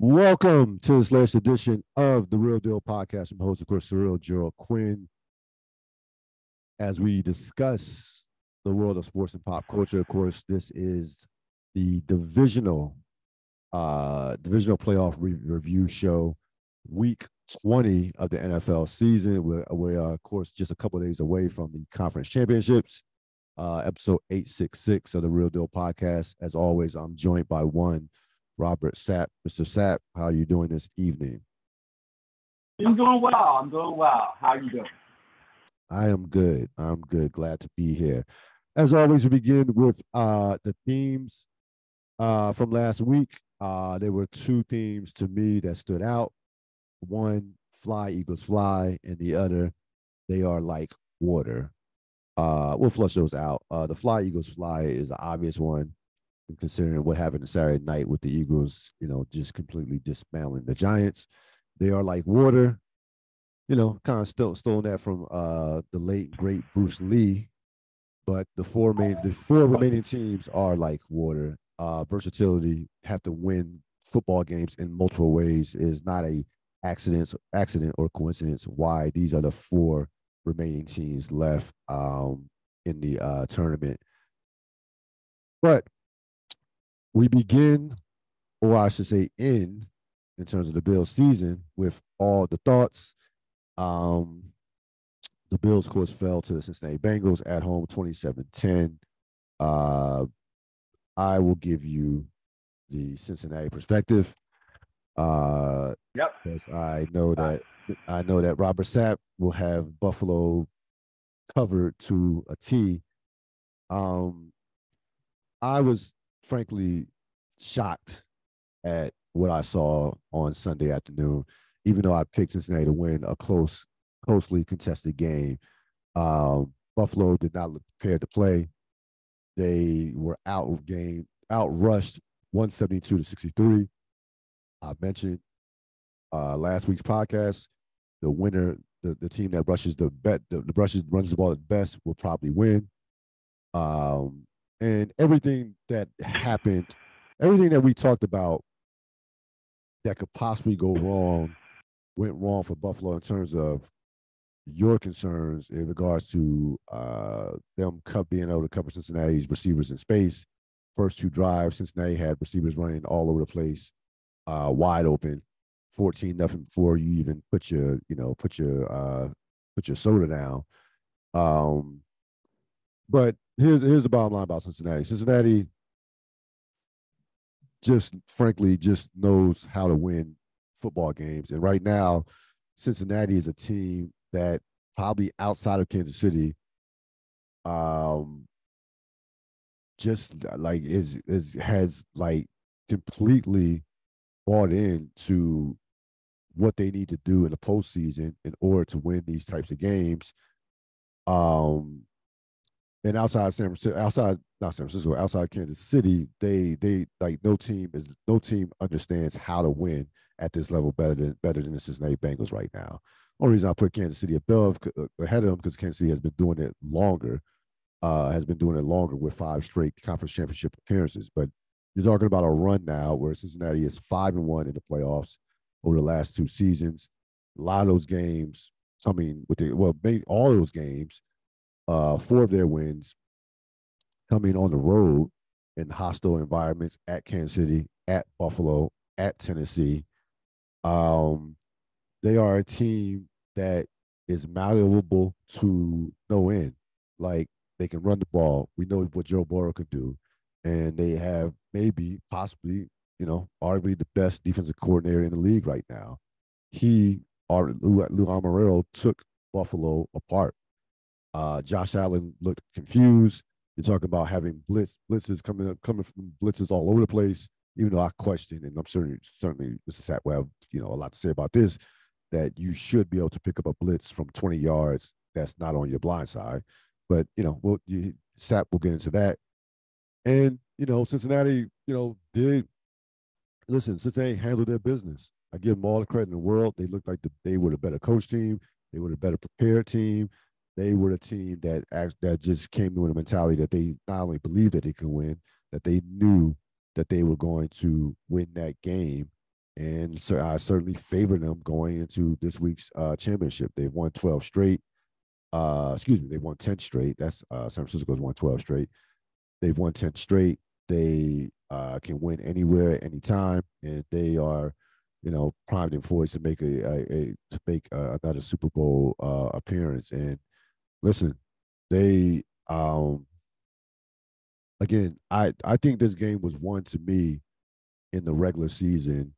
Welcome to this latest edition of the Ril Dil podcast. I'm host, of course, Ril Gerald Quinn, as we discuss the world of sports and pop culture. Of course, this is the divisional playoff review show, week 20 of the NFL season. We're of course, just a couple of days away from the conference championships. Episode 866 of the Ril Dil podcast. As always, I'm joined by one Robert Sapp. Mr. Sapp, how are you doing this evening? I'm doing well. How are you doing? I am good. I'm good. Glad to be here. As always, we begin with the themes from last week. There were two themes to me that stood out. One, fly, Eagles fly, and the other, they are like water. We'll flush those out. The fly, Eagles fly is the obvious one, considering what happened Saturday night with the Eagles, just completely dismantling the Giants. They are like water, kind of stolen that from the late great Bruce Lee. But the four remaining teams are like water. Versatility, have to win football games in multiple ways, is not a accident or coincidence why these are the four remaining teams left in the tournament. But we begin, or I should say in terms of the Bills season, with all the thoughts. The Bills, of course, fell to the Cincinnati Bengals at home 27-10. I will give you the Cincinnati perspective. Yep. Because I know that Robert Sapp will have Buffalo covered to a T. I was frankly shocked at what I saw on Sunday afternoon, even though I picked Cincinnati to win a closely contested game. Buffalo did not look prepared to play. They were outrushed 172-63. I mentioned last week's podcast, the winner, the team that runs the ball the best will probably win. And everything that happened, everything that we talked about that could possibly go wrong, went wrong for Buffalo in terms of your concerns in regards to them being able to cover Cincinnati's receivers in space. First two drives, Cincinnati had receivers running all over the place, wide open, 14-0 before you even put your soda down. But here's the bottom line about Cincinnati. Cincinnati frankly knows how to win football games. And right now, Cincinnati is a team that probably outside of Kansas City, just like has like completely bought into what they need to do in the postseason in order to win these types of games. And outside Kansas City, they like no team understands how to win at this level better than the Cincinnati Bengals right now. Only reason I put Kansas City ahead of them because Kansas City has been doing it longer, with 5 straight conference championship appearances. But you're talking about a run now where Cincinnati is 5-1 in the playoffs over the last 2 seasons. A lot of those games all of those games. 4 of their wins coming on the road in hostile environments at Kansas City, at Buffalo, at Tennessee. They are a team that is malleable to no end. Like, they can run the ball. We know what Joe Burrow could do. And they have possibly, arguably the best defensive coordinator in the league right now. Lou Anarumo took Buffalo apart. Josh Allen looked confused. You're talking about having blitzes coming from blitzes all over the place. Even though I question, and I'm certainly Mr. Sapp will have a lot to say about this, that you should be able to pick up a blitz from 20 yards that's not on your blind side. But Sapp will get into that. And Cincinnati, Cincinnati handled their business. I give them all the credit in the world. They looked like they were the better coach team. They were the better prepared team. They were the team that just came with a mentality that they not only believed that they could win, that they knew that they were going to win that game And so I certainly favor them going into this week's championship. They've won 12 straight. They won 10 straight. That's San Francisco's won 12 straight. They've won 10 straight. They can win anywhere, anytime, and they are, primed and poised to make another Super Bowl appearance. And listen, they again, I think this game was won to me in the regular season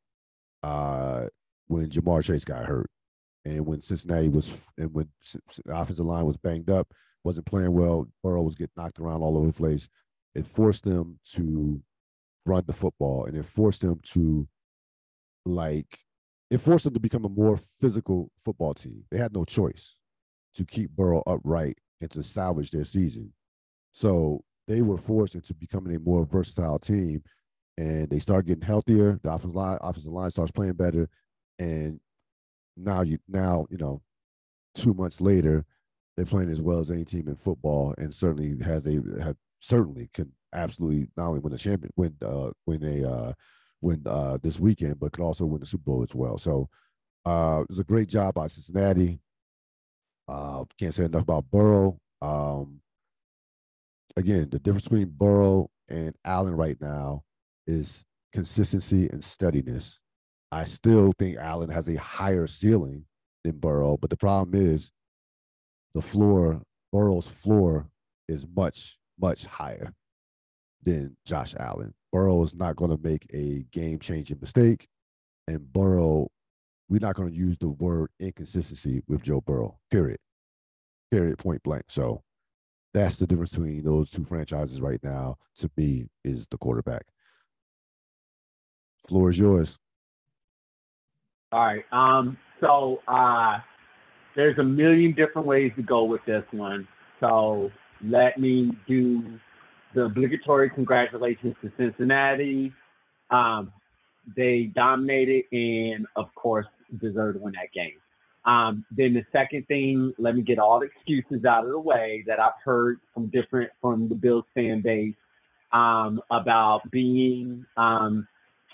when Jamar Chase got hurt. And when the offensive line was banged up, wasn't playing well, Burrow was getting knocked around all over the place. It forced them to run the football, and it forced them to become a more physical football team. They had no choice to keep Burrow upright and to salvage their season. So they were forced into becoming a more versatile team, and they start getting healthier. The offensive line starts playing better, and now 2 months later, they're playing as well as any team in football, and certainly can absolutely not only win this weekend, but could also win the Super Bowl as well. So it was a great job by Cincinnati. Can't say enough about Burrow. Again, the difference between Burrow and Allen right now is consistency and steadiness. I still think Allen has a higher ceiling than Burrow, but the problem is Burrow's floor is much, much higher than Josh Allen. Burrow is not going to make a game-changing mistake, and Burrow, we're not going to use the word inconsistency with Joe Burrow, period, point blank. So that's the difference between those two franchises right now, to me, is the quarterback. Floor is yours. All right. So there's a million different ways to go with this one. So let me do the obligatory congratulations to Cincinnati. They dominated and, of course, deserved to win that game. Then the second thing, let me get all the excuses out of the way that I've heard from the Bills fan base about being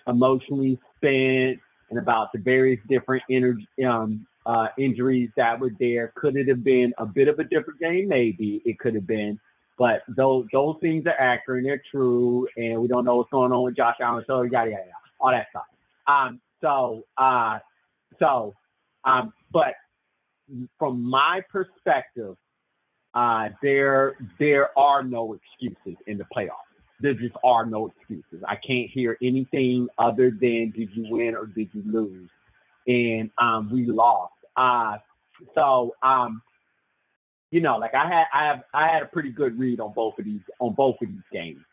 emotionally spent and about the various different injuries that were there. Could it have been a bit of a different game? Maybe it could have been. But those things are accurate and they're true, and we don't know what's going on with Josh Allen, so yada, yada, yada, all that stuff. But from my perspective, there are no excuses in the playoffs. There just are no excuses. I can't hear anything other than did you win or did you lose, and we lost. Like I had a pretty good read on both of these games.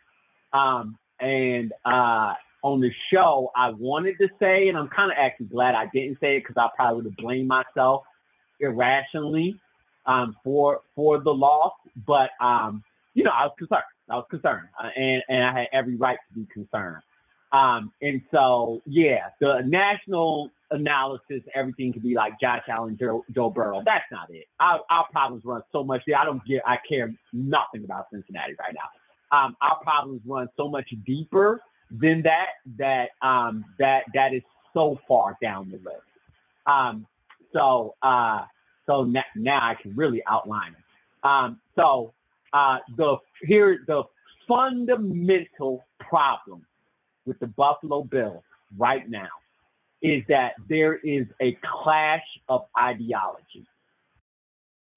And on the show, I wanted to say, and I'm kind of actually glad I didn't say it because I probably would have blamed myself irrationally for the loss. But I was concerned, and I had every right to be concerned. And so, yeah, the national analysis, everything could be like Josh Allen, Joe Burrow. That's not it. Our problems run so much. I care nothing about Cincinnati right now. Our problems run so much deeper than that is so far down the list. So now I can really outline it. The fundamental problem with the Buffalo Bills right now is that there is a clash of ideology.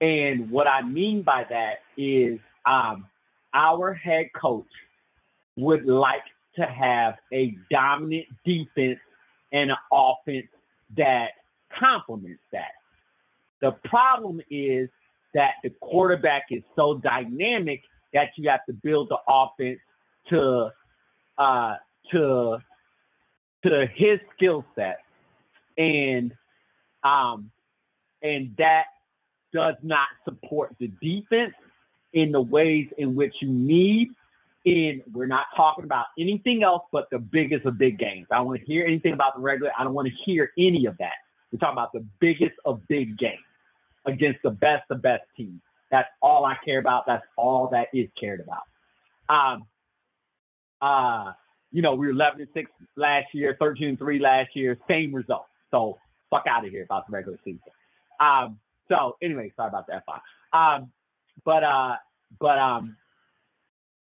And what I mean by that is our head coach would like to have a dominant defense and an offense that complements that. The problem is that the quarterback is so dynamic that you have to build the offense to his skill set, and that does not support the defense in the ways in which you need. And we're not talking about anything else but the biggest of big games. I don't want to hear anything about the regular. I don't want to hear any of that. We're talking about the biggest of big games against the best teams. That's all I care about. That's all that is cared about. we were 11-6 last year, 13-3 last year, same result. So fuck out of here about the regular season. So anyway, sorry about that.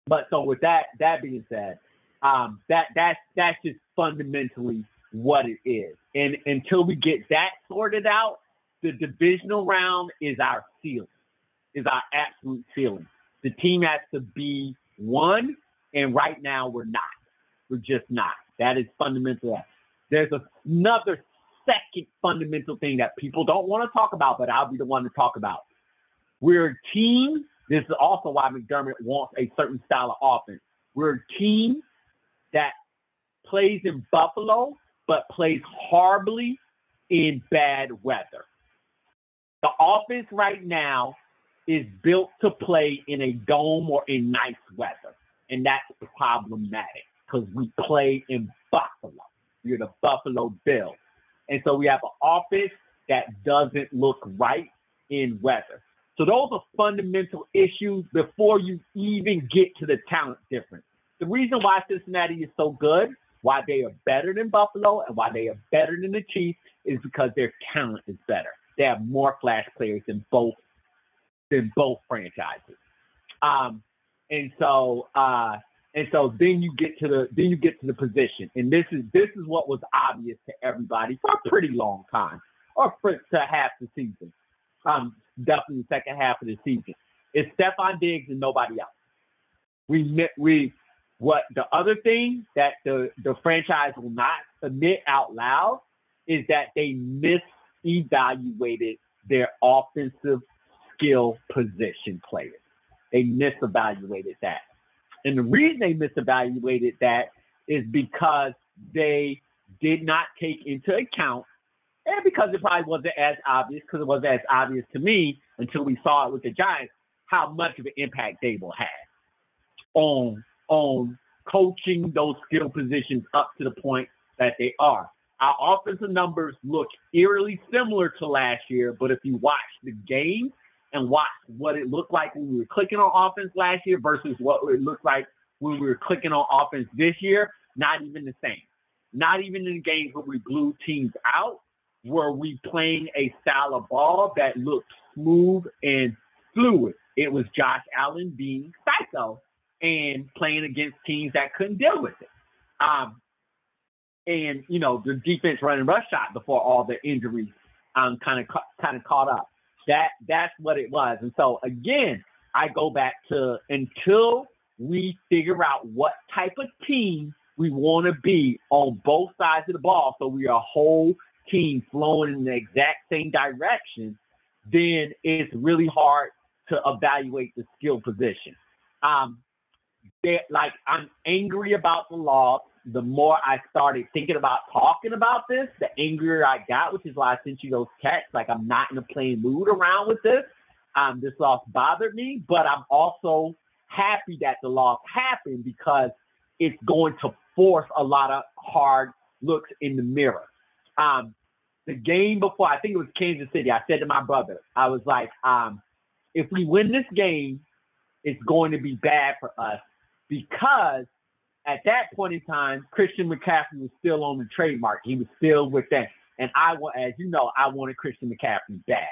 But so with that being said, that's just fundamentally what it is. And until we get that sorted out, the divisional round is our ceiling, is our absolute ceiling. The team has to be one, and right now we're not. We're just not. That is fundamental. There's another second fundamental thing that people don't want to talk about, but I'll be the one to talk about. We're a team. This is also why McDermott wants a certain style of offense. We're a team that plays in Buffalo, but plays horribly in bad weather. The offense right now is built to play in a dome or in nice weather, and that's problematic because we play in Buffalo. We're the Buffalo Bills. And so we have an offense that doesn't look right in weather. So those are fundamental issues before you even get to the talent difference. The reason why Cincinnati is so good, why they are better than Buffalo, and why they are better than the Chiefs is because their talent is better. They have more flash players than both franchises. And so then you get to the position, and this is what was obvious to everybody for a pretty long time, or to half the season. Definitely the second half of the season. It's Stephon Diggs and nobody else. What the other thing that the franchise will not admit out loud is that they misevaluated their offensive skill position players. They misevaluated that. And the reason they misevaluated that is because they did not take into account, and because it probably wasn't as obvious, because it wasn't as obvious to me until we saw it with the Giants, how much of an impact Dable had on coaching those skill positions up to the point that they are. Our offensive numbers look eerily similar to last year, but if you watch the game and watch what it looked like when we were clicking on offense last year versus what it looked like when we were clicking on offense this year, not even the same. Not even in the games where we blew teams out were we playing a style of ball that looked smooth and fluid. It was Josh Allen being psycho and playing against teams that couldn't deal with it. And, the defense running rush shot before all the injuries kind of caught up. That's what it was. And so, again, I go back to until we figure out what type of team we want to be on both sides of the ball, so we are a whole team flowing in the exact same direction, then it's really hard to evaluate the skill position. I'm angry about the loss. The more I started thinking about talking about this, the angrier I got, which is why I sent you those texts. Like, I'm not in a playing mood around with this. This loss bothered me, but I'm also happy that the loss happened because it's going to force a lot of hard looks in the mirror. The game before, I think it was Kansas City, I said to my brother, I was like, if we win this game, it's going to be bad for us because at that point in time, Christian McCaffrey was still on the trademark. He was still with them. And I wanted Christian McCaffrey bad.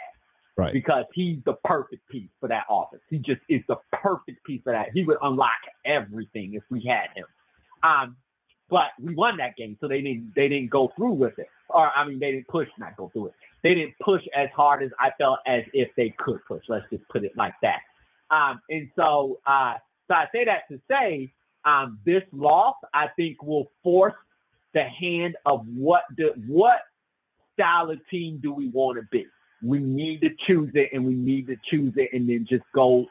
Right. Because he's the perfect piece for that offense. He just is the perfect piece for that. He would unlock everything if we had him. But we won that game, so they didn't go through with it. They didn't push, not go through it. They didn't push as hard as I felt as if they could push. Let's just put it like that. So I say that to say this loss, I think, will force the hand of what style of team do we want to be. We need to choose it, and we need to choose it, and then just go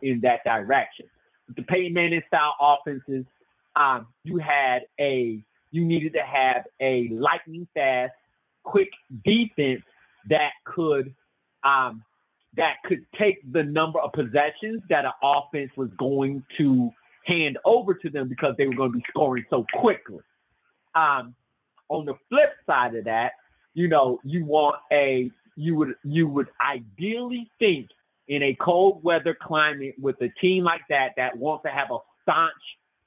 in that direction. The Peyton Manning style offenses, you needed to have a lightning fast, quick defense that could take the number of possessions that an offense was going to hand over to them because they were going to be scoring so quickly. On the flip side of that, you would ideally think in a cold weather climate with a team like that wants to have a staunch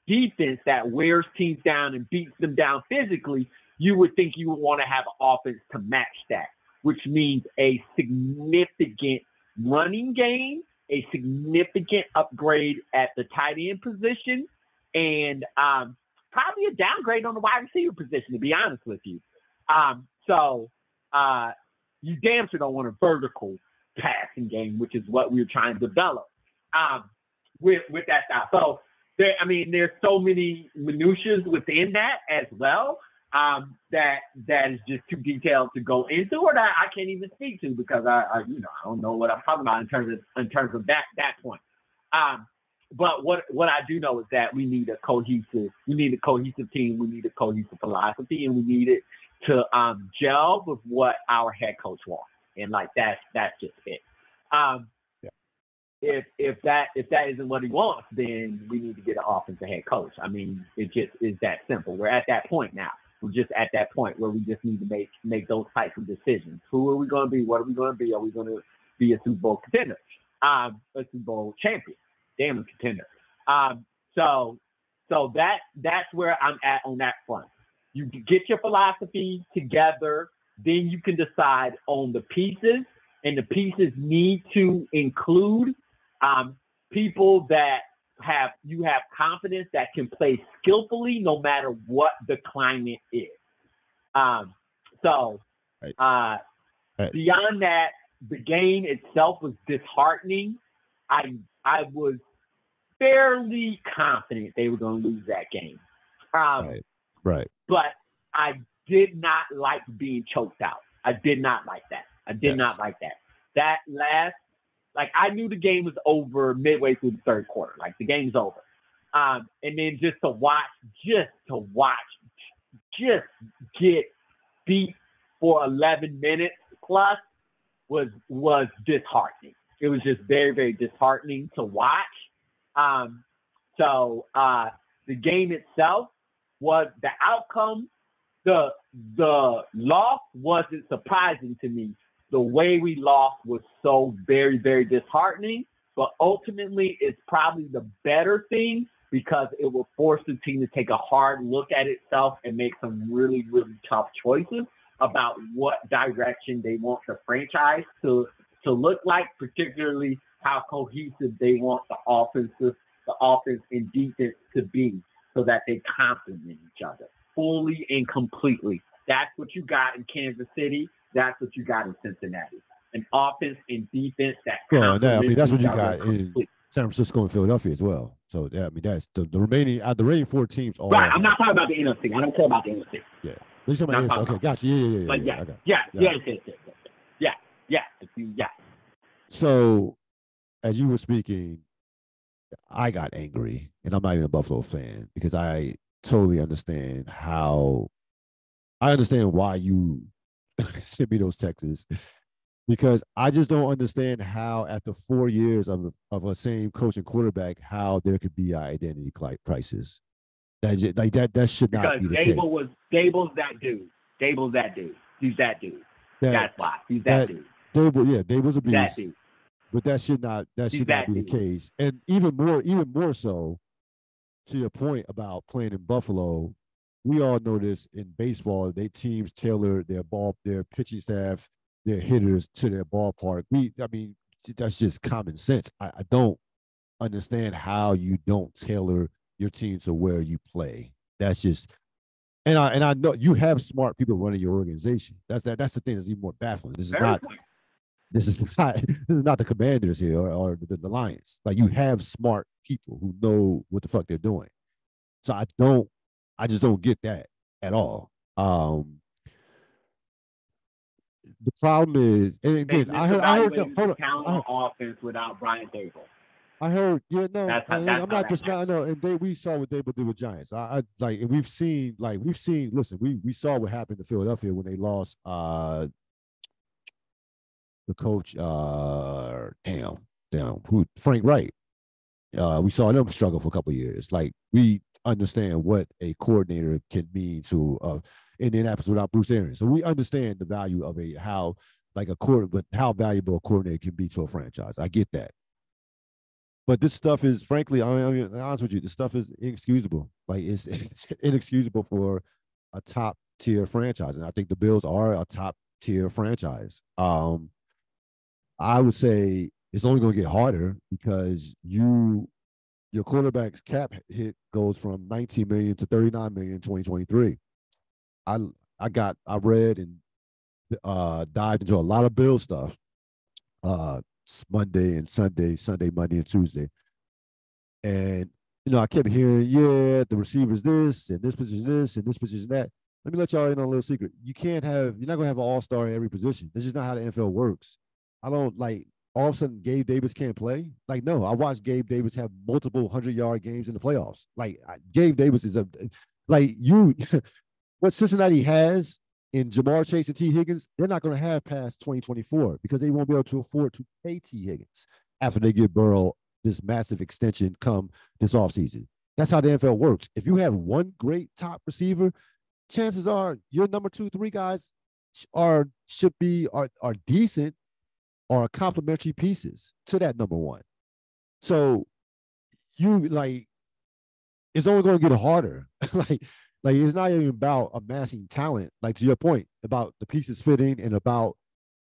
defense that wears teams down and beats them down physically, you would think you would want to have an offense to match that, which means a significant running game, a significant upgrade at the tight end position, and probably a downgrade on the wide receiver position, to be honest with you. So you damn sure don't want a vertical passing game, which is what we're trying to develop with that style. So there's so many minutiae within that as well that is just too detailed to go into, or that I can't even speak to because I don't know what I'm talking about in terms of that point. But what I do know is that we need a cohesive team, we need a cohesive philosophy, and we need it to gel with what our head coach wants. And like that's just it. If that isn't what he wants, then we need to get an offensive head coach. I mean, it just is that simple. We're at that point now. We're just at that point where we just need to make those types of decisions. Who are we going to be? What are we going to be? Are we going to be a Super Bowl contender? A Super Bowl champion? Damn contender. So that's where I'm at on that front. You get your philosophy together, then you can decide on the pieces, and the pieces need to include people that you have confidence that can play skillfully no matter what the climate is. Beyond that, the game itself was disheartening. I was fairly confident they were going to lose that game. Right. But I did not like being choked out. I did not like that. Not like that. That last, I knew the game was over midway through the third quarter. Like, the game's over. And then just get beat for 11 minutes plus was disheartening. It was just very, very disheartening to watch. The game itself was the outcome. The loss wasn't surprising to me. The way we lost was so very, very disheartening, but ultimately it's probably the better thing because it will force the team to take a hard look at itself and make some really, really tough choices about what direction they want the franchise to look like, particularly how cohesive they want the offense and defense to be so that they complement each other fully and completely. That's what you got in Kansas City. That's what you got in Cincinnati. An offense and defense that complement that's what each you got completely. in San Francisco and Philadelphia as well. So, that's the remaining four teams. Right. I'm not talking about the NFC. I don't care about the NFC. Yeah. You're talking about NFC. Okay, gotcha. Yeah. So, as you were speaking, I got angry, and I'm not even a Buffalo fan because I totally understand why you sent me those texts, because I just don't understand how after 4 years of a same coach and quarterback, how there could be an identity crisis. That should not be the case. Dable's that dude. He's that dude. That's why. He's that dude. Dable's a beast. But that should not be the case. And even more so, to your point about playing in Buffalo, we all know this in baseball. They teams tailor their pitching staff, their hitters to their ballpark. That's just common sense. I don't understand how you don't tailor your team to where you play. That's just, and I know you have smart people running your organization. That's the thing that's even more baffling. This is not the Commanders here or the Lions. Like, you have smart people who know what the fuck they're doing. So I just don't get that at all. The problem is, and again, I heard offense without Brian Dable. I heard, I'm not just not. No, and we saw what Dable did with Giants. I like, and we've seen. Listen, we saw what happened to Philadelphia when they lost the coach. Frank Wright. We saw them struggle for a couple of years. Like, we understand what a coordinator can mean to Indianapolis without Bruce Arians. So we understand the value of how valuable a coordinator can be to a franchise. I get that. But this stuff is, frankly, I mean, to be honest with you, this stuff is inexcusable. Like it's inexcusable for a top tier franchise, and I think the Bills are a top tier franchise. I would say it's only going to get harder because your quarterback's cap hit goes from 19 million to 39 million in 2023. I I read and dived into a lot of Bill stuff uh Monday and Sunday, Monday and Tuesday. And I kept hearing, yeah, the receivers this and this position this and this position that. Let me let y'all in on a little secret. You're not gonna have an all-star at every position. This is not how the NFL works. I don't like all of a sudden Gabe Davis can't play. Like, no, I watched Gabe Davis have multiple 100-yard games in the playoffs. Like Gabe Davis is like you what Cincinnati has in Jamar Chase and T. Higgins, they're not going to have past 2024 because they won't be able to afford to pay T. Higgins after they give Burrow this massive extension come this offseason. That's how the NFL works. If you have one great top receiver, chances are your number 2, 3 guys are decent or complementary pieces to that number 1. So it's only going to get harder. like it's not even about amassing talent. Like to your point about the pieces fitting and about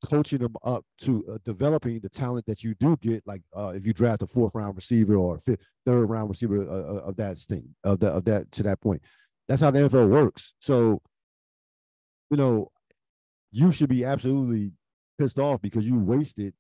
coaching them up to developing the talent that you do get. Like if you draft a 4th round receiver or 3rd round receiver of that to that point, that's how the NFL works. So you should be absolutely pissed off because you wasted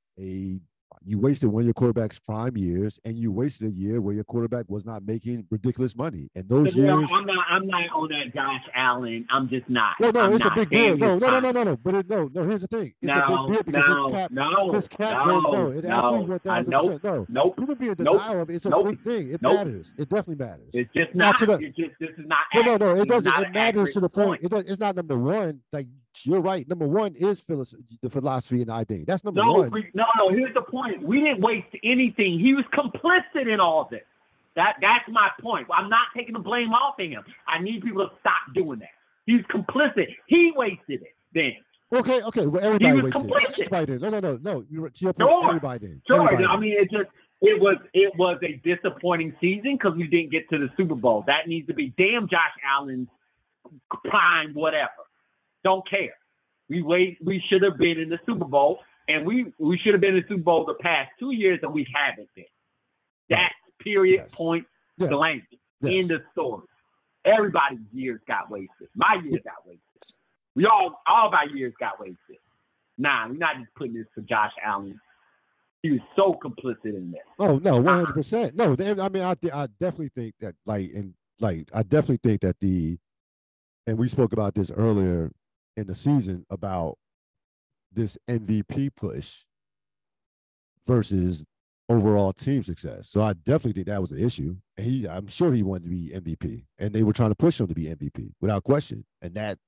one of your quarterback's prime years, and you wasted a year where your quarterback was not making ridiculous money. And those years, I'm not on that Josh Allen. I'm just not. Well, no, I'm it's not. a big deal. No. But no. Here's the thing. It's a big deal because his cap goes no. It absolutely 1,000%. No, nope. You can be in denial of it. It's a big thing. It matters. It definitely matters. It's just not. This is not. No. It doesn't. It matters to the point. It's not number one. Like you're right. Number one is the philosophy and ID. That's number one. No. Here's the point. We didn't waste anything. He was complicit in all this. That's my point. I'm not taking the blame off of him. I need people to stop doing that. He's complicit. He wasted it then. Okay. Well, everybody wasted complicit. Everybody did. No. To your point, everybody did. Sure. Everybody I mean, it was a disappointing season because we didn't get to the Super Bowl. That needs to be damn Josh Allen's prime, whatever. Don't care. We should have been in the Super Bowl, and we should have been in the Super Bowl the past 2 years, and we haven't been. That's period, point, blank. End of story. Everybody's years got wasted. My years got wasted. We all of our years got wasted. Nah, we're not just putting this for Josh Allen. He was so complicit in this. Oh no, 100%. No, I mean, I definitely think that I definitely think that and we spoke about this earlier in the season about this MVP push versus overall team success. So I definitely think that was an issue. And I'm sure he wanted to be MVP, and they were trying to push him to be MVP without question. And that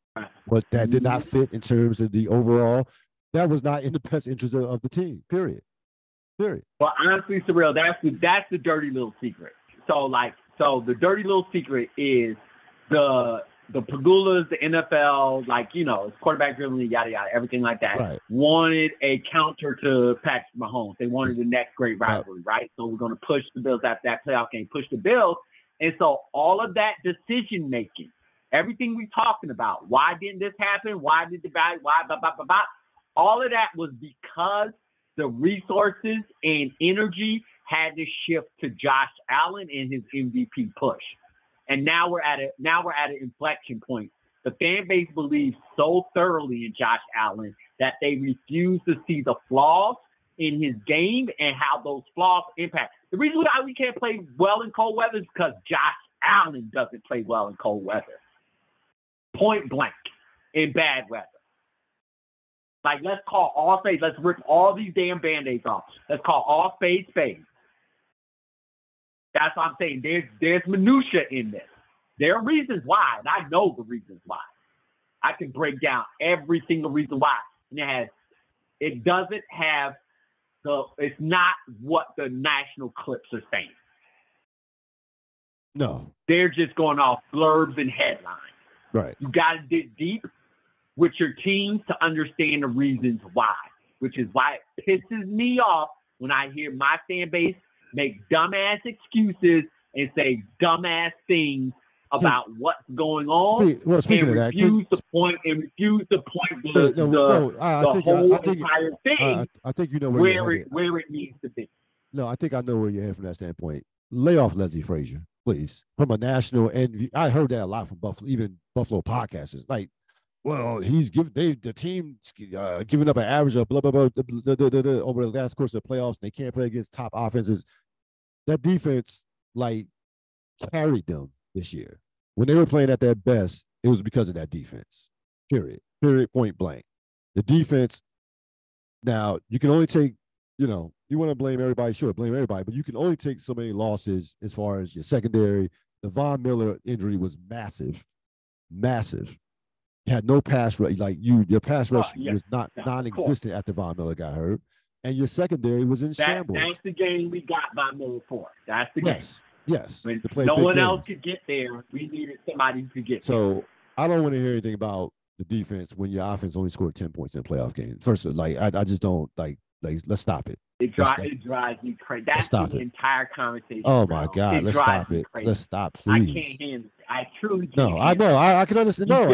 did not fit in terms of the overall. That was not in the best interest of the team. Period. Well, honestly, Ril, that's the dirty little secret. So the dirty little secret is the Pagulas, the NFL, quarterback dribbling, yada yada, everything like that, wanted a counter to Patrick Mahomes. They wanted the next great rivalry, right? So we're going to push the Bills after that playoff game, push the Bills. And so all of that decision making, everything we're talking about, why didn't this happen? Why did why, blah, blah, blah, blah. All of that was because the resources and energy had to shift to Josh Allen and his MVP push. And now we're at an inflection point. The fan base believes so thoroughly in Josh Allen that they refuse to see the flaws in his game and how those flaws impact. The reason why we can't play well in cold weather is because Josh Allen doesn't play well in cold weather. Point blank, in bad weather. Let's call all spades. Let's rip all these damn Band-Aids off. Let's call all spades spades. That's what I'm saying. There's minutia in this. There are reasons why, and I know the reasons why. I can break down every single reason why. And it's not what the national clips are saying. No. They're just going off blurbs and headlines. Right. You got to dig deep with your teams to understand the reasons why, which is why it pisses me off when I hear my fan base make dumbass excuses and say dumbass things about what's going on, speaking of that, refuse to point the whole entire thing I think you know where it needs to be. No, I think I know where you're headed from that standpoint. Lay off Lindsey Frazier, please. From a national and I heard that a lot from Buffalo, even Buffalo podcasters. Like, well, he's the team giving up an average of blah blah blah, over the last course of the playoffs. And they can't play against top offenses. That defense like carried them this year. When they were playing at their best, it was because of that defense. Period. Point blank. The defense. Now you can only take, you want to blame everybody, sure, blame everybody, but you can only take so many losses as far as your secondary. The Von Miller injury was massive. You had no pass rush. Like your pass rush was non-existent after Von Miller got hurt. And your secondary was in shambles. That's the game we got Von Miller for. That's the game. Yes. When no one else could get there, we needed somebody who could get there. So I don't want to hear anything about the defense when your offense only scored 10 points in a playoff game. First, I just don't like. Let's stop it. It drives me crazy. That's the entire conversation. Oh my God, let's stop it. Let's stop, please. I can't handle it. I truly can't. No, I know. I can understand. How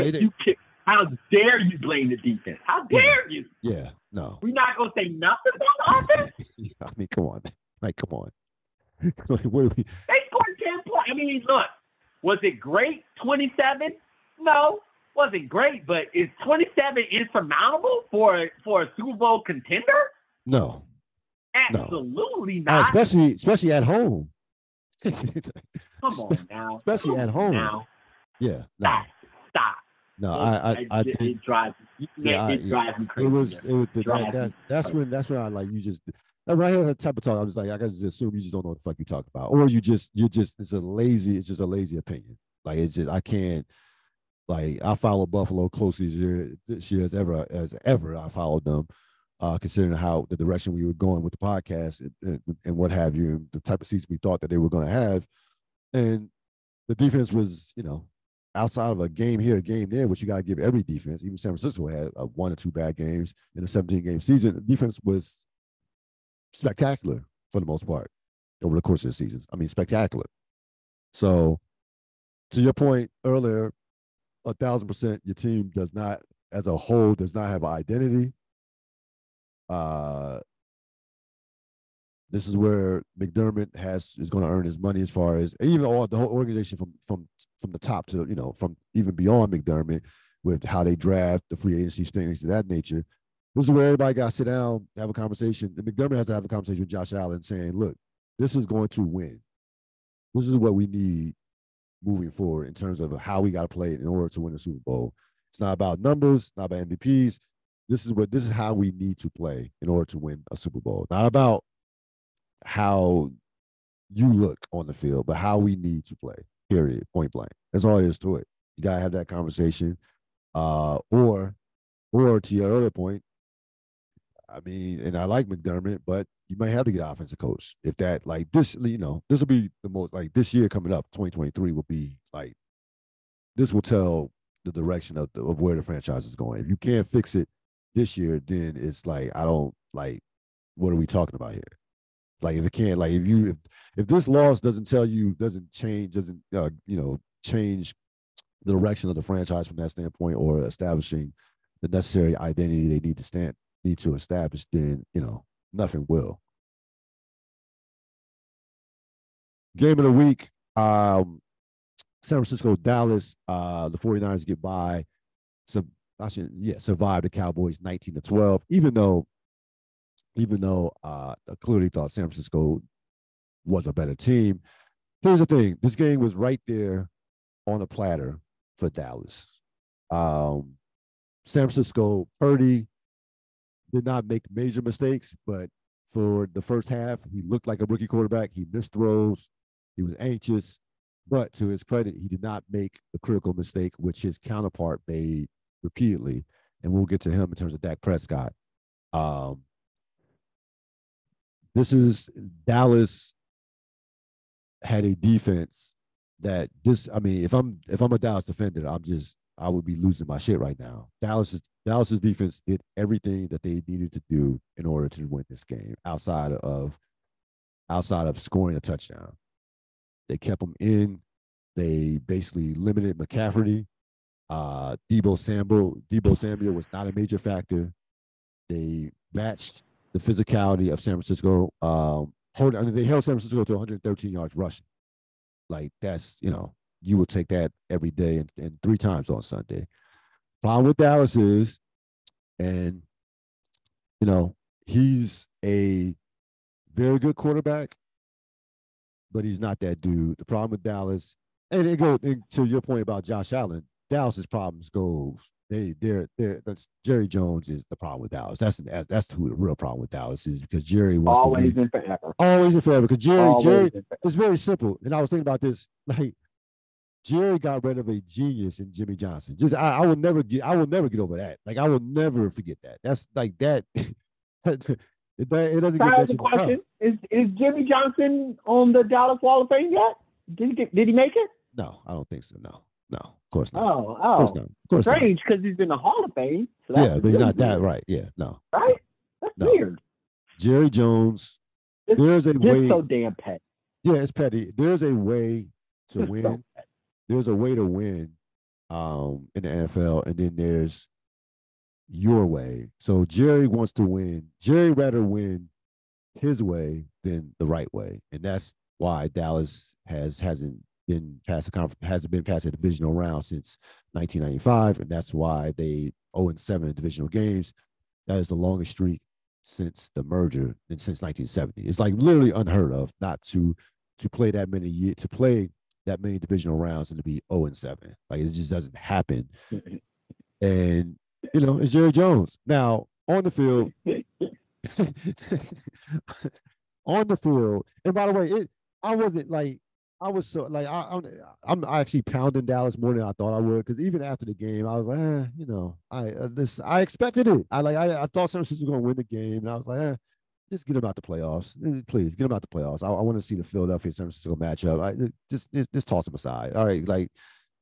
dare you blame the defense? How dare you? Yeah, no. We're not gonna say nothing about the offense. I mean, come on, man. Like, come on. What are we? They scored 10 points. I mean, look, was it great? 27? No, wasn't great. But is 27 insurmountable for a Super Bowl contender? No. Absolutely not. Especially at home. Come on now. Especially at home. Now. Yeah. No. Stop. No, it drives me crazy. That's when I like you just right here at the type of talk. I was like, I gotta just assume you just don't know what the fuck you talk about, or you're just it's just a lazy opinion. Like it's just I can't. Like I follow Buffalo closely this year as ever I followed them. Considering how the direction we were going with the podcast and what have you, and the type of season we thought that they were going to have. And the defense was, outside of a game here, a game there, which you got to give every defense. Even San Francisco had 1 or 2 bad games in a 17-game season. The defense was spectacular for the most part over the course of the season. I mean, spectacular. So to your point earlier, 1,000%, your team does not, as a whole, does not have an identity. This is where McDermott is going to earn his money as far as even the whole organization from the top to from even beyond McDermott with how they draft the free agency things of that nature. This is where everybody got to sit down, have a conversation. And McDermott has to have a conversation with Josh Allen saying, look, this is going to win. This is what we need moving forward in terms of how we got to play it in order to win the Super Bowl. It's not about numbers, not about MVPs. This is how we need to play in order to win a Super Bowl. Not about how you look on the field, but how we need to play, period, point blank. That's all there is to it. You got to have that conversation. Or to your other point, I mean, and I like McDermott, but you might have to get an offensive coach. If that, like this, this will be the most, like this year coming up, 2023 will be like, this will tell the direction of where the franchise is going. If you can't fix it this year, then it's like, I don't, like, what are we talking about here? Like, if it can't, like, if this loss doesn't change the direction of the franchise from that standpoint, or establishing the necessary identity they need to establish, then, nothing will. Game of the week, San Francisco, Dallas, the 49ers get by. Survive the Cowboys 19-12, even though I clearly thought San Francisco was a better team. Here's the thing. This game was right there on a platter for Dallas. San Francisco, Purdy did not make major mistakes, but for the first half, he looked like a rookie quarterback. He missed throws. He was anxious. But to his credit, he did not make the critical mistake, which his counterpart made repeatedly. And we'll get to him in terms of Dak Prescott. This is Dallas had a defense that if I'm a Dallas defender, I would be losing my shit right now. Dallas's defense did everything that they needed to do in order to win this game outside of outside of scoring a touchdown. They kept him in. They basically limited McCaffrey. Debo Samuel was not a major factor. They matched the physicality of San Francisco. They held San Francisco to 113 yards rushing. Like that's, you will take that every day and 3 times on Sunday. Problem with Dallas is, and he's a very good quarterback, but he's not that dude. The problem with Dallas, and it goes to your point about Josh Allen. Dallas's problems go. That's Jerry Jones is the problem with Dallas. That's who the real problem with Dallas is, because Jerry wants always to win. And forever. Always and forever. Because Jerry, it's very simple. And I was thinking about this, like Jerry got rid of a genius in Jimmy Johnson. Just I will never get over that. Like I will never forget that. That's like that. It doesn't get mentioned enough. Is Jimmy Johnson on the Dallas Wall of Fame yet? Did he make it? No, I don't think so. No, of course not. Oh, of course not. Of course strange, because he's in the Hall of Fame. So but he's not that right. Yeah, no. Right? That's weird. Jerry Jones. There's a way. So damn petty. Yeah, it's petty. There's a way to win. There's a way to win in the NFL, and then there's your way. So Jerry wants to win. Jerry rather win his way than the right way, and that's why Dallas hasn't been past a divisional round since 1995, and that's why they 0-7 in divisional games. That is the longest streak since the merger and since 1970. It's like literally unheard of not to play that many divisional rounds and to be 0-7. Like it just doesn't happen. And it's Jerry Jones. Now on the field, and by the way, I'm actually pounding Dallas more than I thought I would, because even after the game, I was like, I expected it. I thought San Francisco was going to win the game, and I was like, just get them out the playoffs, please get them out the playoffs. I want to see the Philadelphia San Francisco matchup. Just toss them aside. All right, like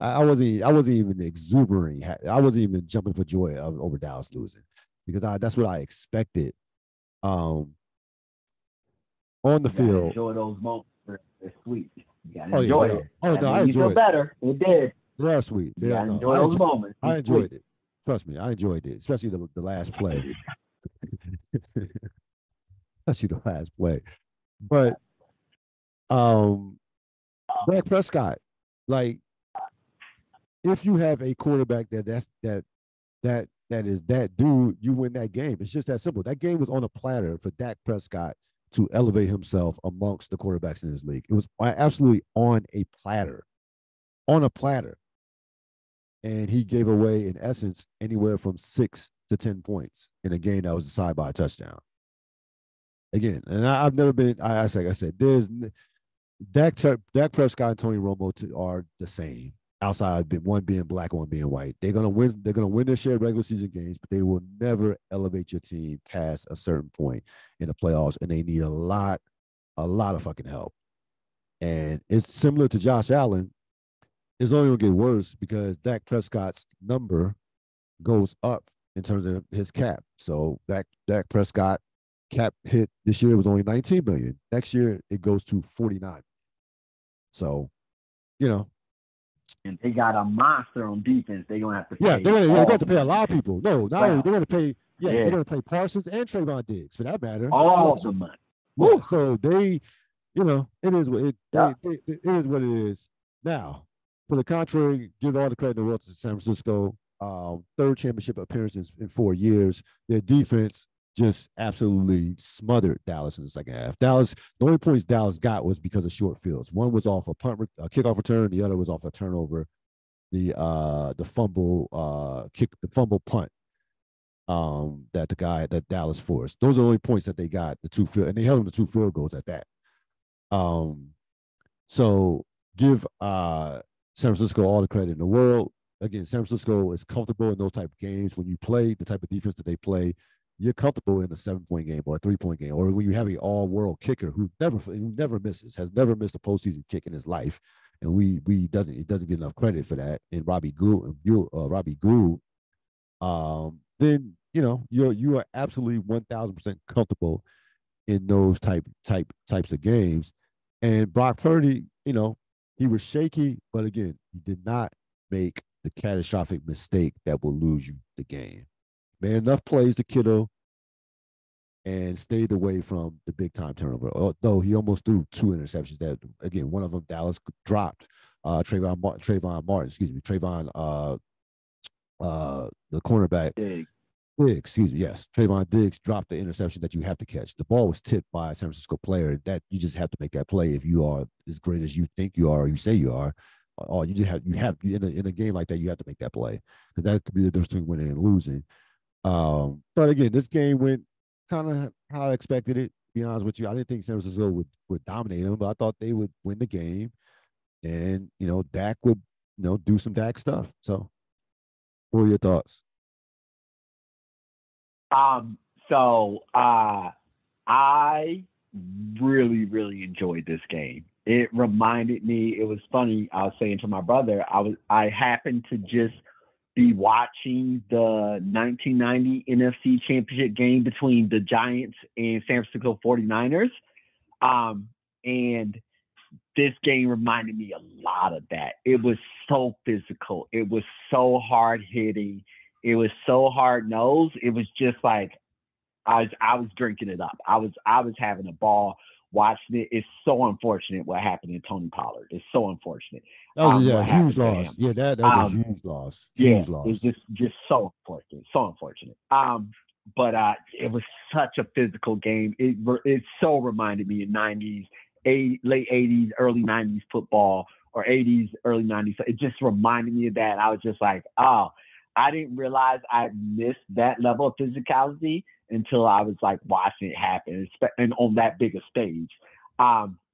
I wasn't even exuberant. I wasn't even jumping for joy over Dallas losing, because that's what I expected. On the field, enjoy those moments. They're sweet. You gotta enjoy it. Oh no, I enjoyed it. Better. It did. They are sweet. Enjoy those moments. I enjoyed it. Trust me, I enjoyed it, especially the last play. Especially the last play. But Dak Prescott, like, if you have a quarterback that is that dude, you win that game. It's just that simple. That game was on a platter for Dak Prescott to elevate himself amongst the quarterbacks in this league. It was absolutely on a platter. And he gave away, in essence, anywhere from 6 to 10 points in a game that was decided by a touchdown. Again, and I've never been, like I said, there's Dak Prescott and Tony Romo are the same, outside one being black, one being white. They're gonna win their shared regular season games, but they will never elevate your team past a certain point in the playoffs, and they need a lot of fucking help. And it's similar to Josh Allen. It's only gonna get worse because Dak Prescott's number goes up in terms of his cap. So Dak Prescott cap hit this year was only $19 million. Next year it goes to $49. So, and they got a monster on defense. They're gonna have to pay. Yeah, they're gonna have to pay a lot of people. No, not only they're gonna pay. Yeah, they're gonna pay Parsons and Trayvon Diggs, for that matter. All the money. Yeah, so they, it is what it is what it is. Now, for the contrary, give all the credit in the world to San Francisco. Third championship appearances in 4 years. Their defense just absolutely smothered Dallas in the second half. The only points Dallas got was because of short fields. One was off a kickoff return. The other was off a turnover. The fumble punt that Dallas forced. Those are the only points that they got. And they held them to 2 field goals at that. So give San Francisco all the credit in the world. Again, San Francisco is comfortable in those type of games. When you play the type of defense that they play, you're comfortable in a 7-point game or a 3-point game, or when you have an all-world kicker who never misses, has never missed a postseason kick in his life, and he doesn't get enough credit for that. And Robbie Gould, then you are absolutely 1,000% comfortable in those types of games. And Brock Purdy, he was shaky, but again, he did not make the catastrophic mistake that will lose you the game. Made enough plays to Kittle and stayed away from the big time turnover. Although he almost threw 2 interceptions that, again, one of them Dallas dropped. Trayvon Martin, excuse me, the cornerback. Diggs, excuse me, yes. Trayvon Diggs dropped the interception that you have to catch. The ball was tipped by a San Francisco player that you just have to make that play if you are as great as you think you are or you say you are. Or you just have in a game like that, you have to make that play. Because that could be the difference between winning and losing. But again, this game went kind of how I expected it. To be honest with you, I didn't think San Francisco would dominate them, but I thought they would win the game, and Dak would do some Dak stuff. So, what are your thoughts? I really, really enjoyed this game. It reminded me, it was funny, I was saying to my brother, I happened to just be watching the 1990 NFC Championship game between the Giants and San Francisco 49ers. And this game reminded me a lot of that. It was so physical. It was so hard hitting. It was so hard nosed. It was just like I was drinking it up. I was having a ball watching it. It's so unfortunate what happened to Tony Pollard. It's so unfortunate. That was a huge loss. Yeah, that was a huge loss. Huge loss. It's just so unfortunate. So unfortunate. But it was such a physical game. It so reminded me of late 80s, early 90s football, or 80s, early 90s. It just reminded me of that. I was just like, oh, I didn't realize I missed that level of physicality until I was like watching it happen, and on that bigger stage.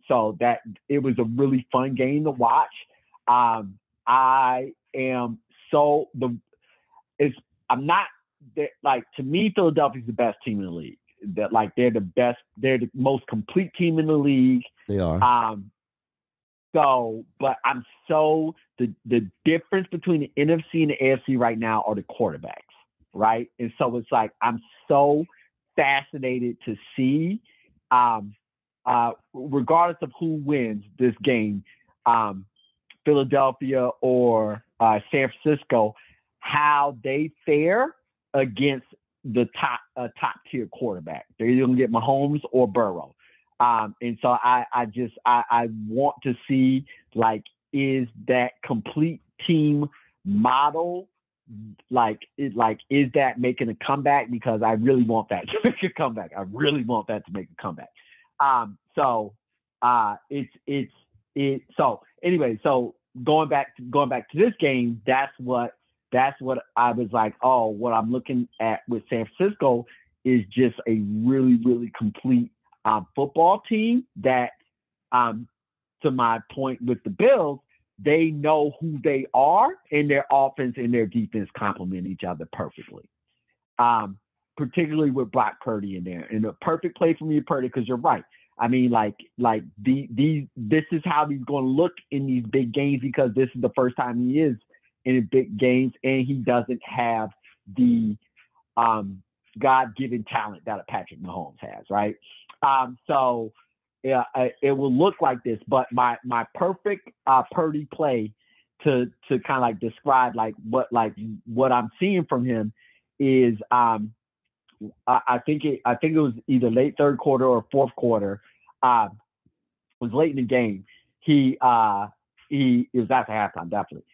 So that it was a really fun game to watch. I am so I'm not like, to me, Philadelphia's the best team in the league. That, like, they're the best, they're the most complete team in the league. They are. But I'm the difference between the NFC and the AFC right now are the quarterbacks, right? And so it's like I'm so fascinated to see, regardless of who wins this game, Philadelphia or San Francisco, how they fare against the top tier quarterback. They're either gonna get Mahomes or Burrow. And so I want to see, like, is that complete team model, is that making a comeback? Because I really want that to make a comeback. So anyway, so going back to this game, that's what I was like, oh, what I'm looking at with San Francisco is just a really, really complete football team that, to my point with the Bills, they know who they are, and their offense and their defense complement each other perfectly. Particularly with Brock Purdy in there, and a perfect play for me, Purdy, because you're right. I mean, this is how he's going to look in these big games, because this is the first time he is in big games, and he doesn't have the God-given talent that a Patrick Mahomes has, right? So it will look like this, but my perfect Purdy play to kind of like describe what I'm seeing from him is I think it was either late third quarter or fourth quarter. It was late in the game. It was after halftime, definitely.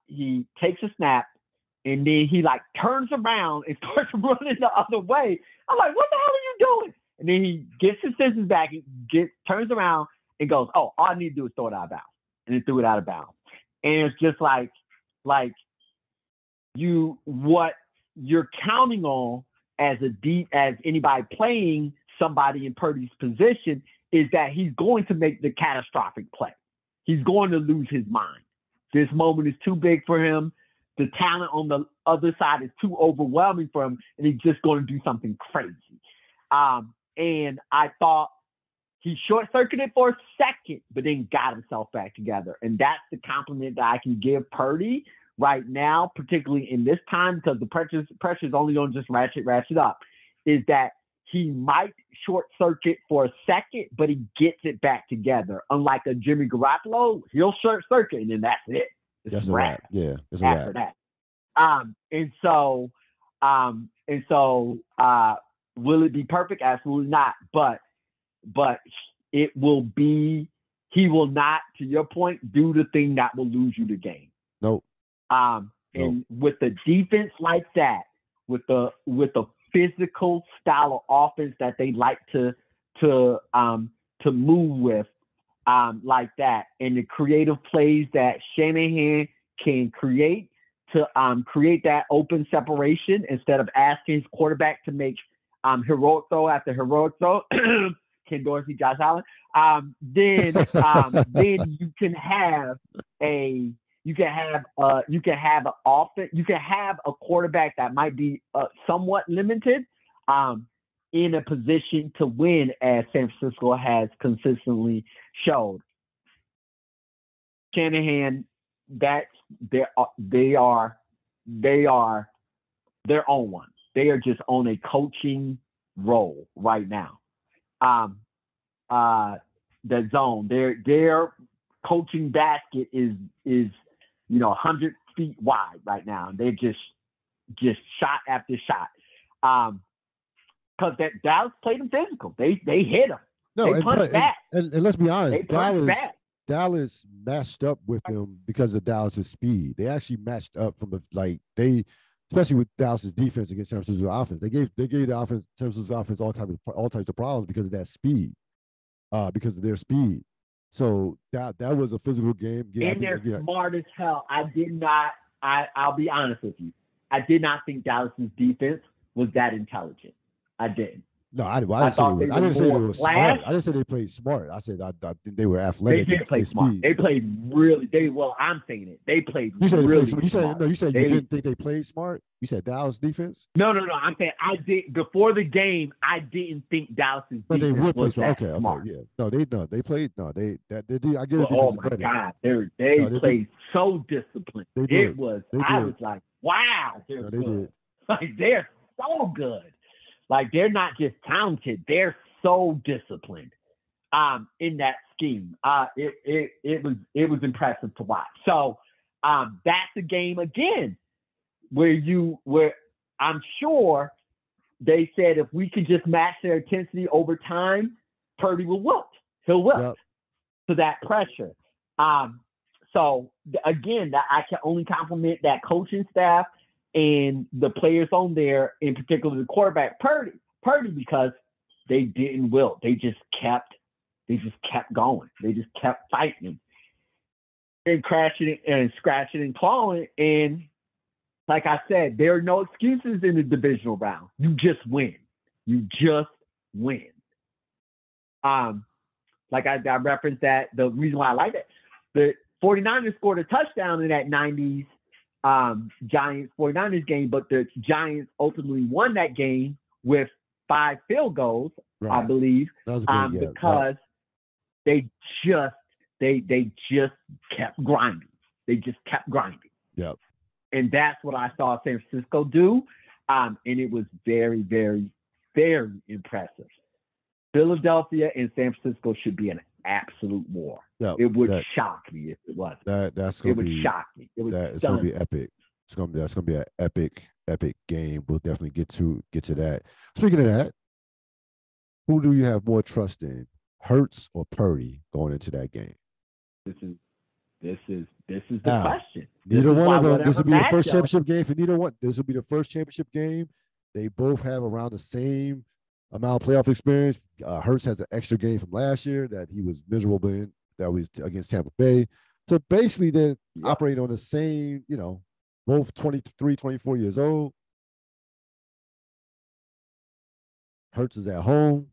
He takes a snap, and then he like turns around and starts running the other way. I'm like, what the hell are you doing? And then he gets his senses back, turns around and goes, oh, all I need to do is throw it out of bounds. And he threw it out of bounds. And it's just like what you're counting on as anybody playing somebody in Purdy's position is that he's going to make the catastrophic play. He's going to lose his mind. This moment is too big for him. The talent on the other side is too overwhelming for him, and he's just going to do something crazy. And I thought he short-circuited for a second, but then got himself back together. And that's the compliment that I can give Purdy right now, particularly in this time, because the pressure is only going to just ratchet up, is that he might short circuit for a second, but he gets it back together. Unlike a Jimmy Garoppolo, he'll short circuit and then that's it. That's a wrap. Yeah, it's a after wrap. that. Will it be perfect? Absolutely not. But it will be. He will not, to your point, do the thing that will lose you the game. Nope. And with the defense like that, with the physical style of offense that they like to move with, like that, and the creative plays that Shanahan can create to create that open separation instead of asking his quarterback to make heroic throw after heroic throw. Ken Dorsey, Josh Allen. Then you can have an offense. You can have a quarterback that might be somewhat limited in a position to win, as San Francisco has consistently showed. Shanahan, they're on one. They are just on a coaching role right now. The zone, their coaching basket is 100 feet wide right now. They're just shot after shot. Because that Dallas played them physical. They hit them. No, they punched back. And let's be honest, Dallas matched up with them because of Dallas's speed. They actually matched up especially with Dallas's defense against San Francisco's offense. They gave the offense, San Francisco's offense, all types of problems because of that speed, because of their speed. So that was a physical game. Yeah, and they're smart as hell. I'll be honest with you. I did not think Dallas's defense was that intelligent. I didn't. No, I didn't say they were smart. I didn't say they played smart. I said I think they were athletic. They did play smart. Speed. They played really. I'm saying it. They played really smart. You said you didn't think they played smart. You said Dallas defense. No. I'm saying I did before the game. I didn't think Dallas's defense they would play smart. Okay, yeah. No, they played. No, they did. I get it. Oh my God, they played so disciplined. I was like, wow, they're good. Like they're so good. Like they're not just talented; they're so disciplined in that scheme. It was impressive to watch. So that's a game again where I'm sure they said if we could just match their intensity over time, Purdy will wilt. He'll wilt to that pressure. So again, that I can only compliment that coaching staff and the players on there, in particular the quarterback Purdy, because they didn't wilt. They just kept going. They just kept fighting and crashing and scratching and clawing. And like I said, there are no excuses in the divisional round. You just win. Like I referenced that, the reason why I like it, the 49ers scored a touchdown in that 90s Giants 49ers game, but the Giants ultimately won that game with 5 field goals, right. I believe, because they just kept grinding. They just kept grinding. Yep. And that's what I saw San Francisco do, and it was very, very, very impressive. Philadelphia and San Francisco should be an absolute war. Yep. It would shock me if it wasn't. It would shock me. It's going to be epic. That's going to be an epic game. We'll definitely get to that. Speaking of that, who do you have more trust in, Hurts or Purdy, going into that game? This is the question. Neither one of them. This will be the first championship game for neither one. This will be the first championship game. They both have around the same amount of playoff experience. Hurts has an extra game from last year that he was miserable in. That was against Tampa Bay. So basically, they're operating on the same, both 23, 24 years old. Hurts is at home.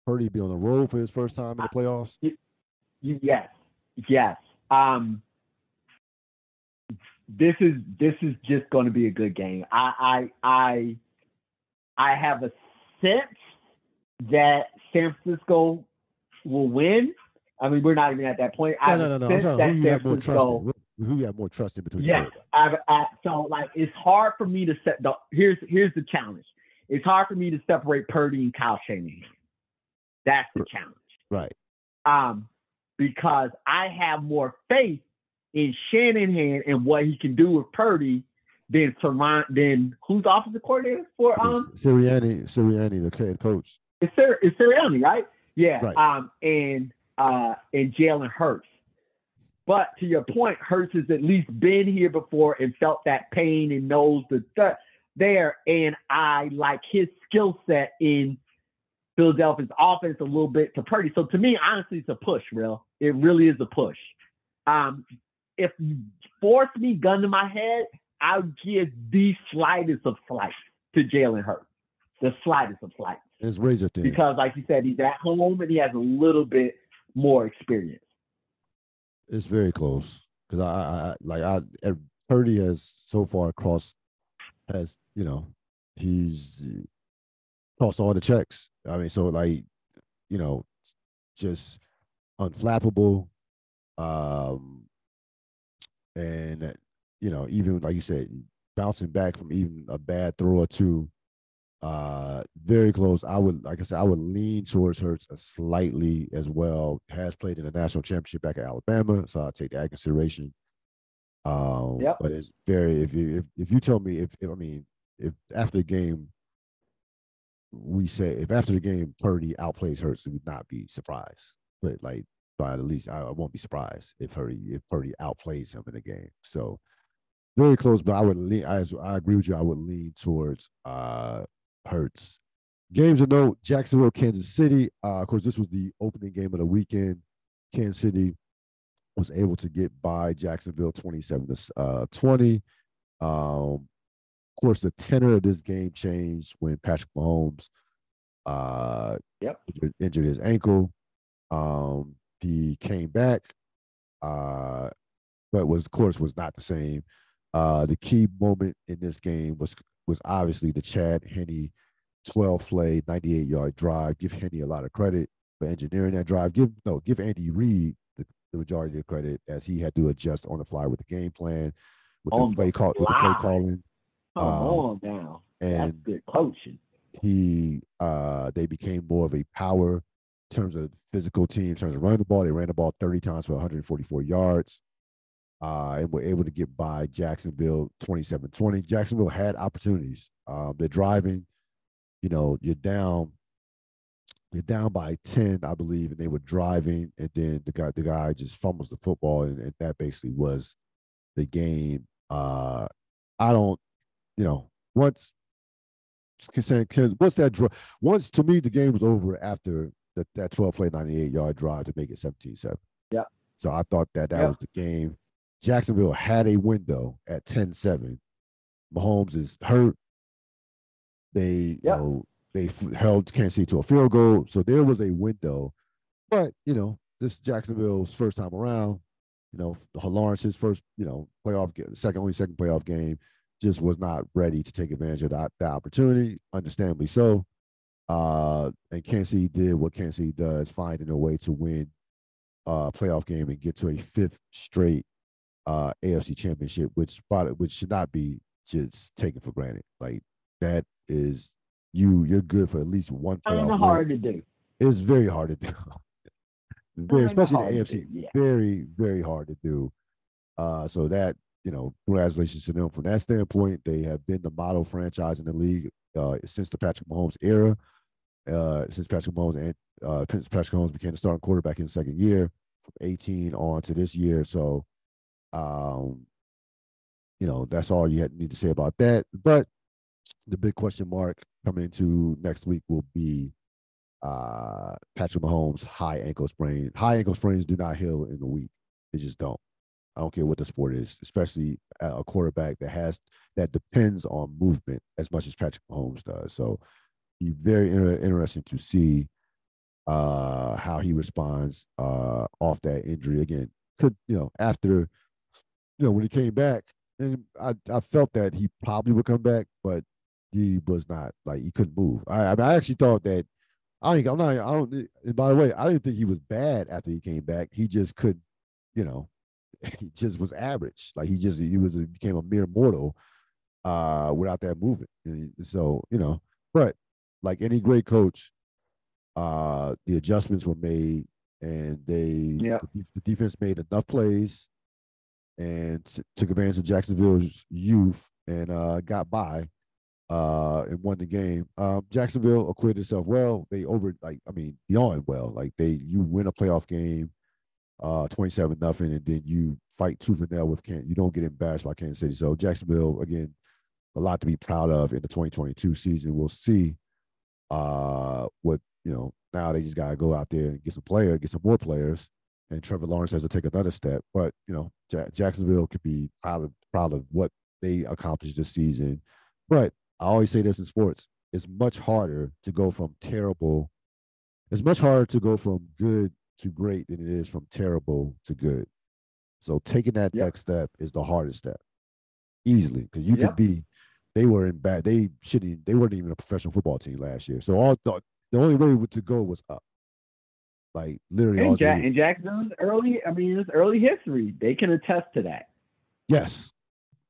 Purdy be on the road for his first time in the playoffs. Yes. This is just going to be a good game. I have a sense that San Francisco will win. I mean, we're not even at that point. No. I'm sorry. Who you have more trust in? Who you have more trust in between? Yes. So it's hard for me to set the. Here's the challenge. It's hard for me to separate Purdy and Kyle Shanahan. That's the challenge. Right. Because I have more faith in Shanahan and what he can do with Purdy than who's offensive coordinator for Sirianni, the head coach. It's Sirianni, right? Yeah. Right. And Jalen Hurts. But to your point, Hurts has at least been here before and felt that pain and knows the there. And I like his skill set in Philadelphia's offense a little bit to Purdy. So to me, honestly, it's a push, Ril. It really is a push. If you force me gun to my head, I would give the slightest of slight to Jalen Hurts. The slightest of slight. It's razor thin. Because, like you said, he's at home and he has a little bit more experience. It's very close because Purdy has so far he's crossed all the checks. I mean, so just unflappable, and even like you said, bouncing back from even a bad throw or two. Very close. I would lean towards Hurts slightly as well. Has played in the national championship back at Alabama, so I'll take that consideration. Yep. But it's very if you tell me if after the game Purdy outplays Hurts, it would not be surprised. But at least I won't be surprised if Purdy outplays him in the game. So very close, but I would lean. I agree with you. I would lean towards Hurts. Games of note: Jacksonville, Kansas City. Of course, this was the opening game of the weekend. Kansas City was able to get by Jacksonville 27-20. Of course, the tenor of this game changed when Patrick Mahomes injured his ankle. He came back, but was not the same. The key moment in this game was obviously the Chad Henne 12-play, 98-yard drive. Give Henne a lot of credit for engineering that drive. Give Andy Reid the majority of the credit, as he had to adjust on the fly with the game plan, with the play calling. Come on now. That's good coaching. They became more of a power in terms of physical team, in terms of running the ball. They ran the ball 30 times for 144 yards. And were able to get by Jacksonville 27-20. Jacksonville had opportunities. They're driving, you're down by 10, I believe, and they were driving, and then the guy just fumbles the football, and that basically was the game. Once to me the game was over after that 12-play 98-yard drive to make it 17-7. Yeah. So I thought that was the game. Jacksonville had a window at 10-7. Mahomes is hurt. They held Kansas City to a field goal, so there was a window. But this Jacksonville's first time around. Lawrence's first second playoff game, just was not ready to take advantage of that opportunity. Understandably so. And Kansas City did what Kansas City does, finding a way to win a playoff game and get to a fifth straight AFC championship, which should not be just taken for granted. Like, that is you're good for at least one playoff. It's hard to do. It's very hard to do. Especially in the AFC, very, very hard to do. So that, congratulations to them from that standpoint. They have been the model franchise in the league since the Patrick Mahomes era. Since Patrick Mahomes became the starting quarterback in the second year, from 18 on to this year. So that's all you need to say about that. But the big question mark coming into next week will be Patrick Mahomes' high ankle sprain. High ankle sprains do not heal in a week. They just don't. I don't care what the sport is, especially a quarterback that depends on movement as much as Patrick Mahomes does. So, be very interesting to see how he responds off that injury again. After when he came back, and I felt that he probably would come back, but he was not, he couldn't move. I actually thought that and by the way, I didn't think he was bad after he came back. He just couldn't, he just was average. He became a mere mortal without that movement. And so, But like any great coach, the adjustments were made, and Yeah. the defense made enough plays and took advantage of Jacksonville's youth and got by and won the game. Jacksonville acquitted itself well. They beyond well. Like you win a playoff game, 27-0, and then you fight tooth and nail with Kansas. You don't get embarrassed by Kansas City. So Jacksonville, again, a lot to be proud of in the 2022 season. We'll see what now they just gotta go out there and get some more players, and Trevor Lawrence has to take another step. But Jacksonville could be proud of what they accomplished this season. But I always say this in sports: it's much harder to go from terrible. It's much harder to go from good to great than it is from terrible to good. So taking that Yep. next step is the hardest step, easily, because you could Yep. be. They were in bad. They shouldn't. They weren't even a professional football team last year. So the only way to go was up. Like literally, all And they were. And Jackson's early. I mean, it's early history. They can attest to that. Yes.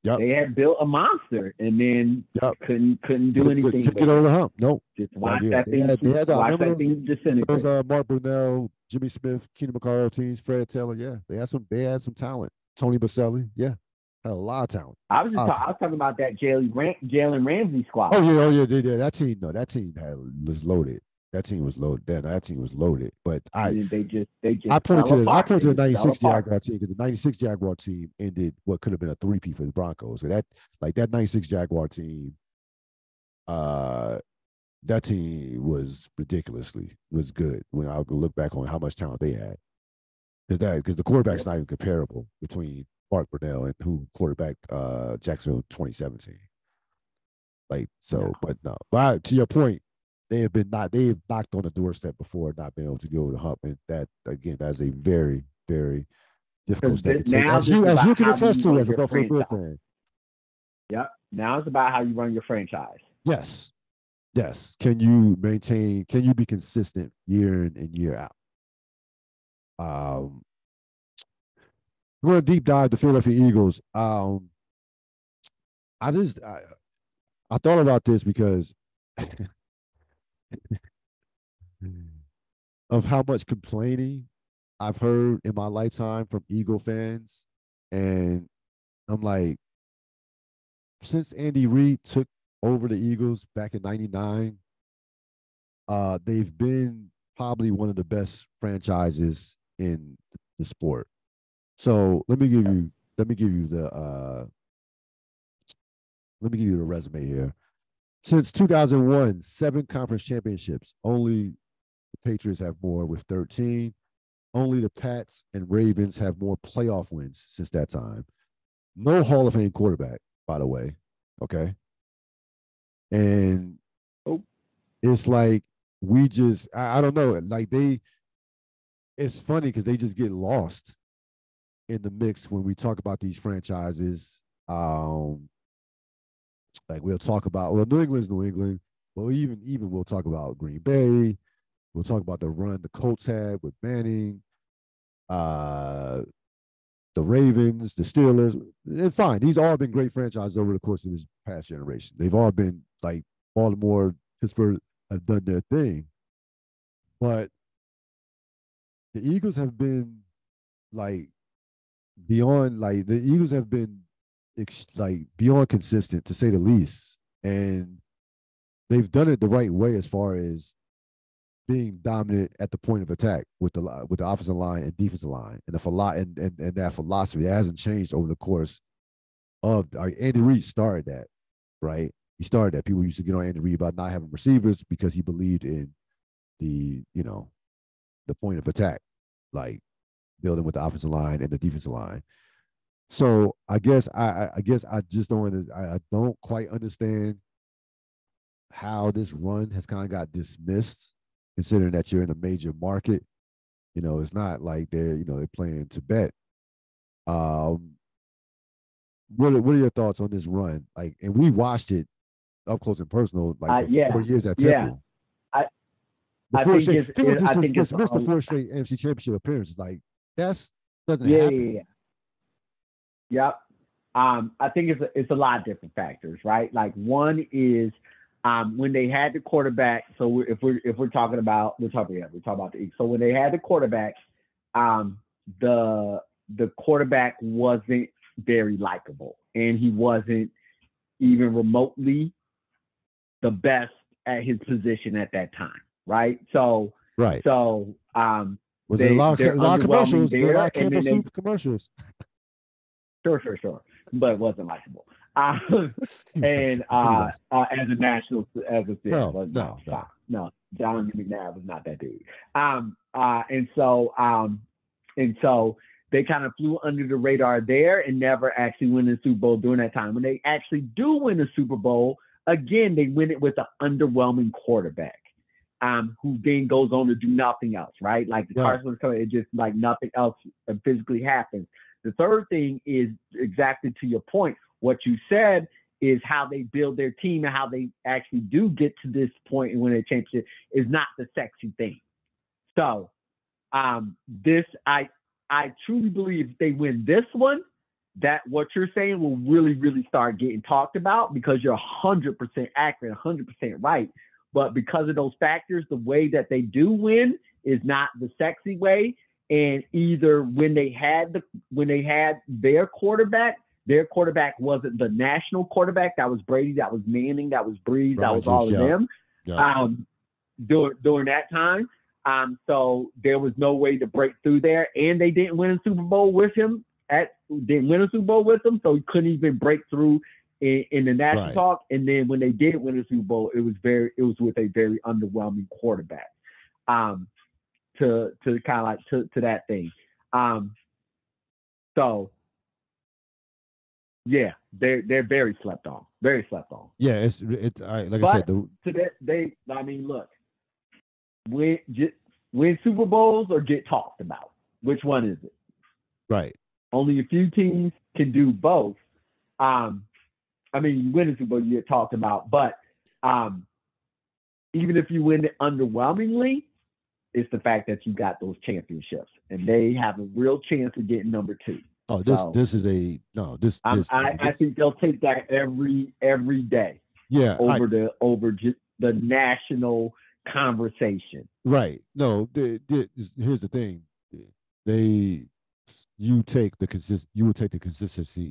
Yep. They had built a monster and then Yep. couldn't do anything. Couldn't get over the hump. Nope. Just watch Yeah. that thing. Watch that thing disintegrate. Those Mark Brunell, Jimmy Smith, Keenan McCarroll teams, Fred Taylor. Yeah, they had some talent. Tony Baselli. Yeah, had a lot of talent. I was talking about that Jalen Ramsey squad. Oh yeah. They did. That team. No, that team was loaded. That team was loaded. That team was loaded. But they just I point to the 96 Jaguar team, because the 96 Jaguar team ended what could have been a three-peat for the Broncos. So that 96 Jaguar team, that team was good when I look back on how much talent they had. Because the quarterback's not even comparable between Mark Brunell and who quarterbacked Jacksonville in 2017. But no. But to your point, they've knocked on the doorstep before, not being able to go to the hump, and that again, that's a very, very difficult step to take. As you can attest to as a Buffalo Bill fan. Yep. Now it's about how you run your franchise. Yes. Can you be consistent year in and year out? We're going to deep dive the Philadelphia Eagles. I thought about this because of how much complaining I've heard in my lifetime from Eagle fans. And I'm like, since Andy Reid took over the Eagles back in '99, they've been probably one of the best franchises in the sport. So let me give you the resume here. Since 2001, 7 conference championships. Only the Patriots have more with 13. Only the Pats and Ravens have more playoff wins since that time. No Hall of Fame quarterback, by the way. Okay. And it's like I don't know. Like it's funny because they just get lost in the mix when we talk about these franchises. Like we'll talk about, New England's New England. Well, even we'll talk about Green Bay. We'll talk about the run the Colts had with Manning, the Ravens, the Steelers. And fine, these all been great franchises over the course of this past generation. They've all been like Baltimore, Pittsburgh have done their thing. But the Eagles have been like beyond, like the Eagles have been beyond consistent, to say the least. And they've done it the right way as far as being dominant at the point of attack with the offensive line and defensive line, and and that philosophy hasn't changed over the course of Andy Reid started that, right? He started that. People used to get on Andy Reid about not having receivers because he believed in the point of attack, like building with the offensive line and the defensive line. So I guess I just I don't quite understand how this run has kind of got dismissed, considering that you're in a major market. It's not like they're playing Tibet. What are your thoughts on this run? Like, and we watched it up close and personal, like for 4 years at Temple. I think People dismiss the 4 straight NFC Championship appearances. Like doesn't happen. Yep. I think it's a lot of different factors, right? Like one is When they had the quarterback, so if we're talking about we're talking about the Eagles. So when they had the quarterback, the quarterback wasn't very likable, and he wasn't even remotely the best at his position at that time, right? So Right. so Was there a lot of commercials? There were a lot of and Campbell then Soup commercials. sure, but it wasn't likable. And as a national, as a No. no, John McNabb was not that dude. And so they kind of flew under the radar there and never actually win the Super Bowl during that time. When they actually do win the Super Bowl, again, they win it with an underwhelming quarterback. Who then goes on to do nothing else, right? Like the Carson, it just like nothing else physically happens. The third thing is exactly to your point. What you said is how they build their team and how they actually do get to this point and win a championship is not the sexy thing. So this I truly believe if they win this one, that what you're saying will really, really start getting talked about because you're 100% accurate, 100% right. But because of those factors, the way that they do win is not the sexy way. And either when they had their quarterback wasn't the national quarterback. That was Brady, that was Manning, that was Breeze, that was all of them. During that time. So there was no way to break through there. And they didn't win a Super Bowl with him. So he couldn't even break through in the national talk. And then when they did win the Super Bowl, it was with a very underwhelming quarterback. To kind of like to that thing. So yeah, they're very slept on. Very slept on. Yeah, like I said, look, win Super Bowls or get talked about. Which one is it? Right. Only a few teams can do both. You win a Super Bowl, you get talked about, but even if you win it underwhelmingly, it's the fact that you got those championships, and they have a real chance of getting number 2. Oh, I think they'll take that every day. Yeah, over just the national conversation. Right. No, here's the thing. You will take the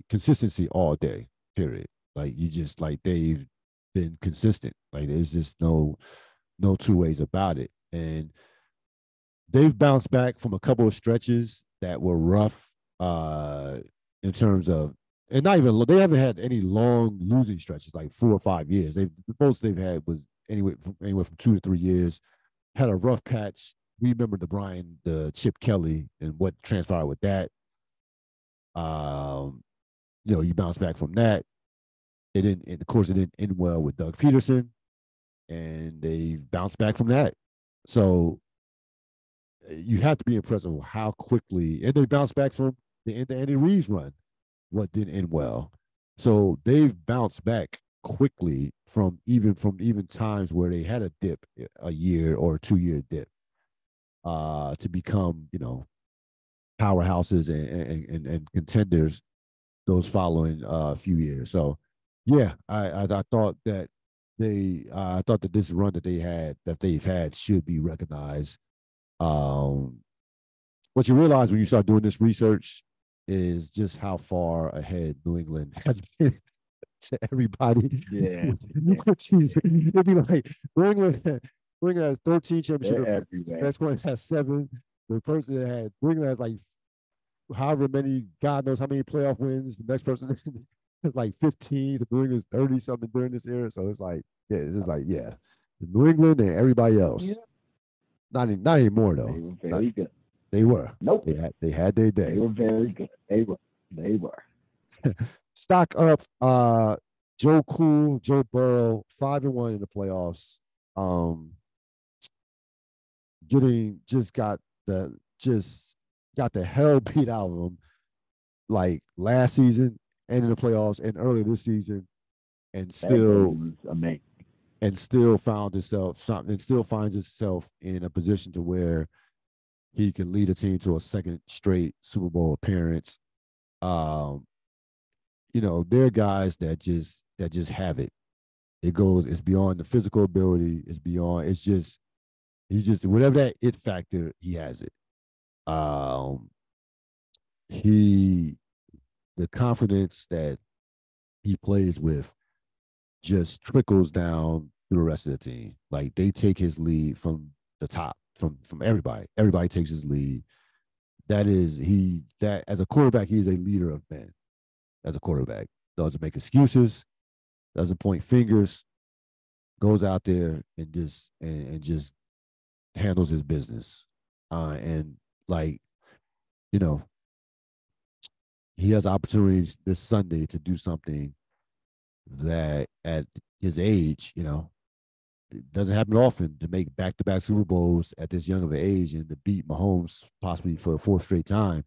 consistency all day. Period. Like you just like they've been consistent. Like there's just no two ways about it. And they've bounced back from a couple of stretches that were rough in terms of, and not even they haven't had any long losing stretches like 4 or 5 years. The most they've had was anywhere from 2 to 3 years. Had a rough patch. We remember the Chip Kelly and what transpired with that. You bounce back from that. It didn't end well with Doug Peterson, and they bounced back from that. So you have to be impressed with how quickly, and they bounced back from the end of Andy Reid's run, what didn't end well. So they've bounced back quickly from even times where they had a dip, a year or 2-year dip, to become powerhouses and contenders those following few years. So yeah, I thought that this run that they've had should be recognized. What you realize when you start doing this research is just how far ahead New England has been to everybody. Yeah. It'd be like New England has 13 championships. The next one has 7. The person that had New England has like however many, God knows how many playoff wins. The next person has like 15. The New England's 30 something during this era. So it's like, the New England and everybody else. Yeah. Not anymore though. They were very good. They were. Nope. They had their day. They were very good. They were. Stock up. Joe Burrow, 5-1 in the playoffs. Got the hell beat out of him like last season and in the playoffs and earlier this season, and still amazing. And still finds itself in a position to where he can lead a team to a second straight Super Bowl appearance. There are guys that just have it. It's beyond the physical ability. It's beyond, he just, whatever that it factor, he has it. Um, he, the confidence that he plays with just trickles down through the rest of the team. Like they take his lead from the top, from everybody. Everybody takes his lead. That as a quarterback, he is a leader of men. As a quarterback, doesn't make excuses, doesn't point fingers, goes out there and just handles his business. And like, you know, he has opportunities this Sunday to do something that at his age, it doesn't happen often to make back-to-back Super Bowls at this young of an age and to beat Mahomes possibly for a fourth straight time.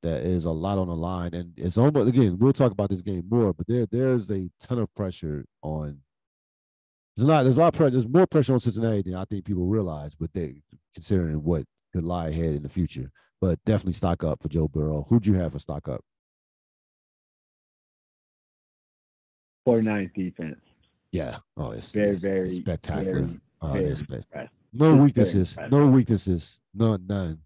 That is a lot on the line. And it's almost, again, we'll talk about this game more, but there's a ton of pressure on. There's a lot of pressure. There's more pressure on Cincinnati than I think people realize, but they considering what could lie ahead in the future. But definitely stock up for Joe Burrow. Who'd you have for stock up? 49ers defense. Yeah. Oh, it's very spectacular. Very no weaknesses. No weaknesses. None.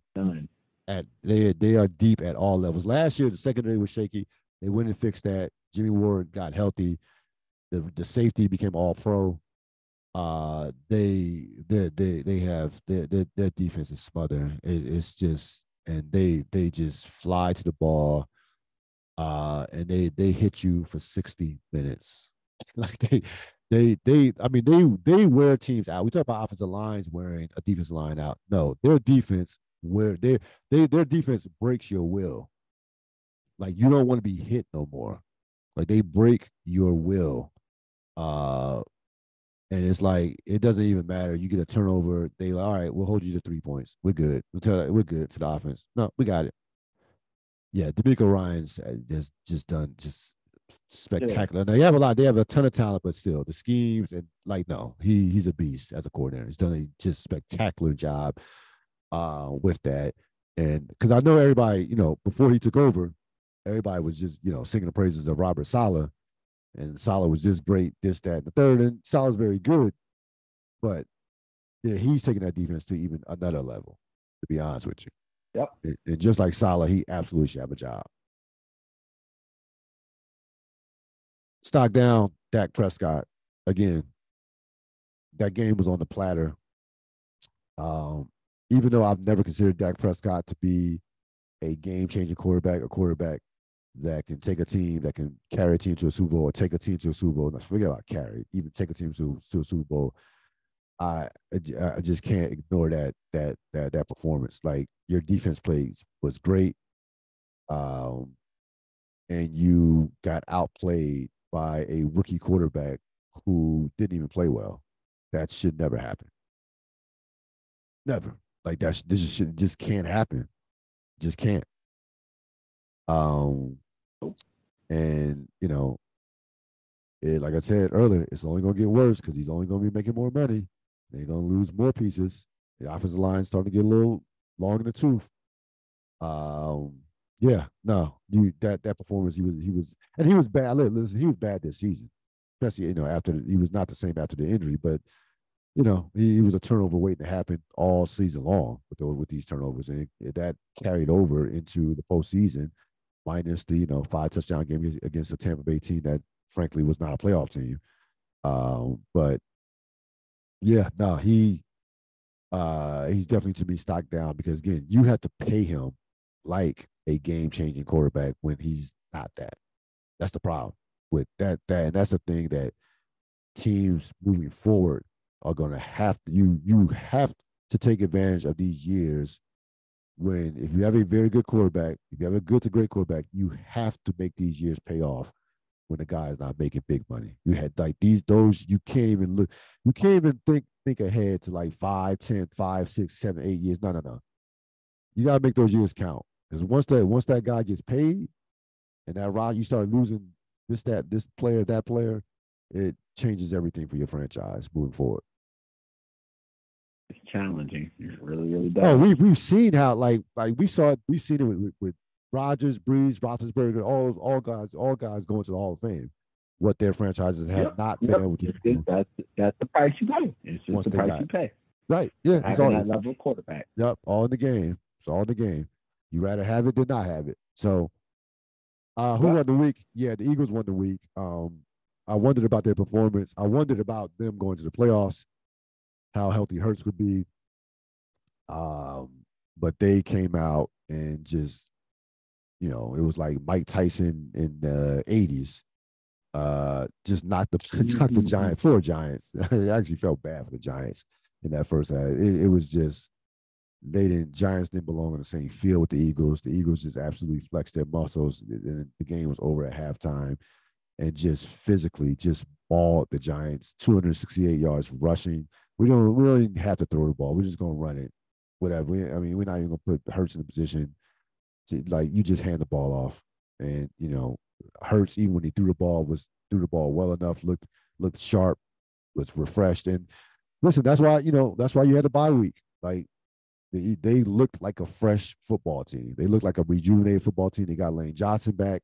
They are deep at all levels. Last year, the secondary was shaky. They went and fixed that. Jimmy Ward got healthy. The safety became all pro. They have their defense is smothering. It's just, and they just fly to the ball. And they hit you for 60 minutes. Like they wear teams out. We talk about offensive lines wearing a defensive line out. No, their defense their defense breaks your will. Like you don't want to be hit no more. Like they break your will. And it's like it doesn't even matter. You get a turnover, they like, all right, we'll hold you to 3 points. We're good. We're good to the offense. No, we got it. Yeah, D'Amico Ryan's has just done just spectacular. Now they have a ton of talent, but still the schemes and like no, he's a beast as a coordinator. He's done a just spectacular job with that. And because I know everybody, before he took over, everybody was just, singing the praises of Robert Saleh. And Saleh was just great, this, that, and the third. And Saleh's very good. But yeah, he's taking that defense to even another level, to be honest with you. Yep. And just like Saleh, he absolutely should have a job. Stock down, Dak Prescott. Again, that game was on the platter. Even though I've never considered Dak Prescott to be a game-changing quarterback, a quarterback that can take a team, that can carry a team to a Super Bowl, or take a team to a Super Bowl. Now, forget about carry, even take a team to a Super Bowl. I just can't ignore that performance. Like your defense plays was great, and you got outplayed by a rookie quarterback who didn't even play well. That should never happen. Never. Like this just can't happen. Just can't. And like I said earlier, it's only gonna get worse because he's only gonna be making more money. They're gonna lose more pieces. The offensive line starting to get a little long in the tooth. Yeah, no, that performance he was and he was bad. Listen, he was bad this season, especially after he was not the same after the injury, but he was a turnover waiting to happen all season long with these turnovers, and that carried over into the postseason, minus the 5 touchdown game against the Tampa Bay team that frankly was not a playoff team. But yeah, no, he's definitely to be stocked down because again, you have to pay him like a game-changing quarterback when he's not that. That's the problem with that. And that's the thing that teams moving forward are going to have to. You have to take advantage of these years when if you have a very good quarterback, if you have a good to great quarterback, you have to make these years pay off when the guy is not making big money. You had like those you can't even look, you can't even think ahead to like 5, 10, 5, 6, 7, 8 years. No. You gotta make those years count. Because once that guy gets paid and that rock, you start losing this player, that player, it changes everything for your franchise moving forward. It's challenging. It really, really does. Oh, we've seen how like we've seen it with Rodgers, Brees, Roethlisberger, all guys going to the Hall of Fame. what their franchises have not been able to do. That's the price you pay. It's just the price you pay. Right. Yeah. Having that level of quarterback. Yep. All in the game. It's all in the game. You rather have it than not have it. So who won the week? Yeah, the Eagles won the week. I wondered about their performance. I wondered about them going to the playoffs, how healthy Hurts would be. But they came out and just, it was like Mike Tyson in the 80s. Just knocked the Giants. I actually felt bad for the Giants in that first half. It was just Giants didn't belong on the same field with the Eagles. The Eagles just absolutely flexed their muscles. And the game was over at halftime and just physically just balled the Giants. 268 yards rushing. We don't even have to throw the ball. We're just gonna run it. Whatever. We're not even gonna put Hurts in a position to, like, you just hand the ball off. And Hurts, even when he threw the ball well enough, looked sharp, was refreshed. And listen, that's why you had a bye week. Like, they looked like a fresh football team. They looked like a rejuvenated football team. They got Lane Johnson back,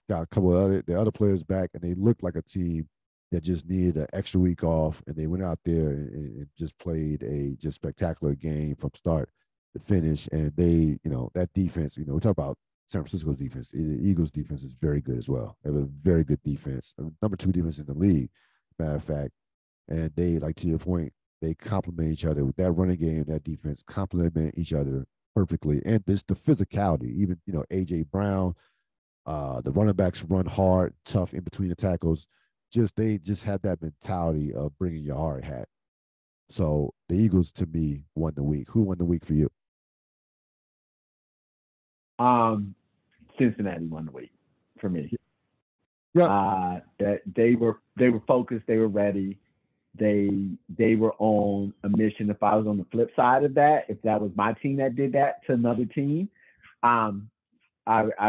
got a couple of the other players back, and they looked like a team that just needed an extra week off. And they went out there and just played a just spectacular game from start to finish. And they, that defense, we talk about San Francisco's defense. The Eagles' defense is very good as well. They have a very good defense, number 2 defense in the league, matter of fact. And they, like, to your point, they complement each other with that running game, that defense complement each other perfectly. And this the physicality. Even A.J. Brown, the running backs run hard, tough in between the tackles. They just have that mentality of bringing your hard hat. So the Eagles, to me, won the week. Who won the week for you? Cincinnati won the week for me. Yeah. That they were focused. They were ready. They were on a mission. If I was on the flip side of that, if that was my team that did that to another team, I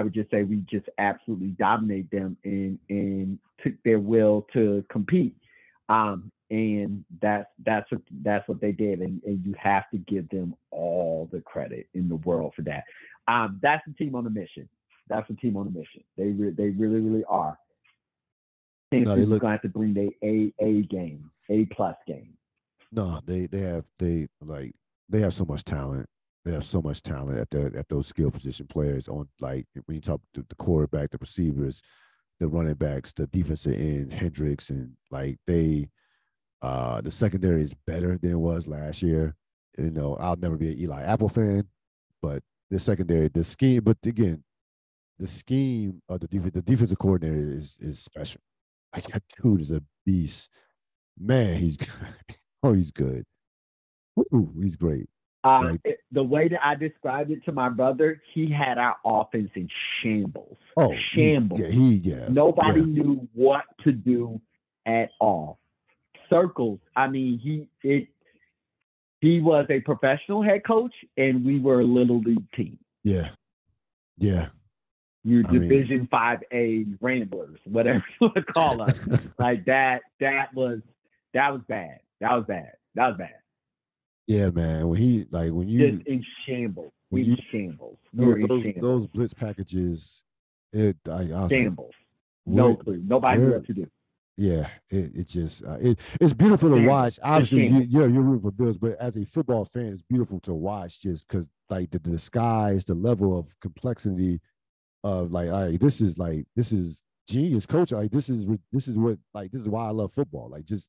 would just say we just absolutely dominate them and took their will to compete. And that's what they did. And you have to give them all the credit in the world for that. That's the team on a mission. That's the team on a mission. They really, really are. Kansas City's going to have to bring their A game, A+ game. No, they have so much talent. They have so much talent at those skill position players on, like, when you talk to the quarterback, the receivers, the running backs, the defensive end, Hendricks, and like the secondary is better than it was last year. I'll never be an Eli Apple fan, but the secondary, the scheme, but again, the scheme of the defensive coordinator is special. Like, that dude is a beast. Man, he's good. Oh, he's good. Ooh, he's great. The way that I described it to my brother, he had our offense in shambles. Oh, shambles. Nobody knew what to do at all. Circles. I mean, he was a professional head coach, and we were a little league team. Yeah. You Division 5A Ramblers, whatever you want to call us. Like that was bad. That was bad. Yeah, man. When you just in shambles. Those blitz packages, shambles. No clue. Nobody knew what to do. Yeah, it's beautiful to watch. Obviously, you're rooting for Bills, but as a football fan, it's beautiful to watch just because, like, the disguise, the level of complexity of, like, all right, this is genius coach. Like, this is why I love football. Like, just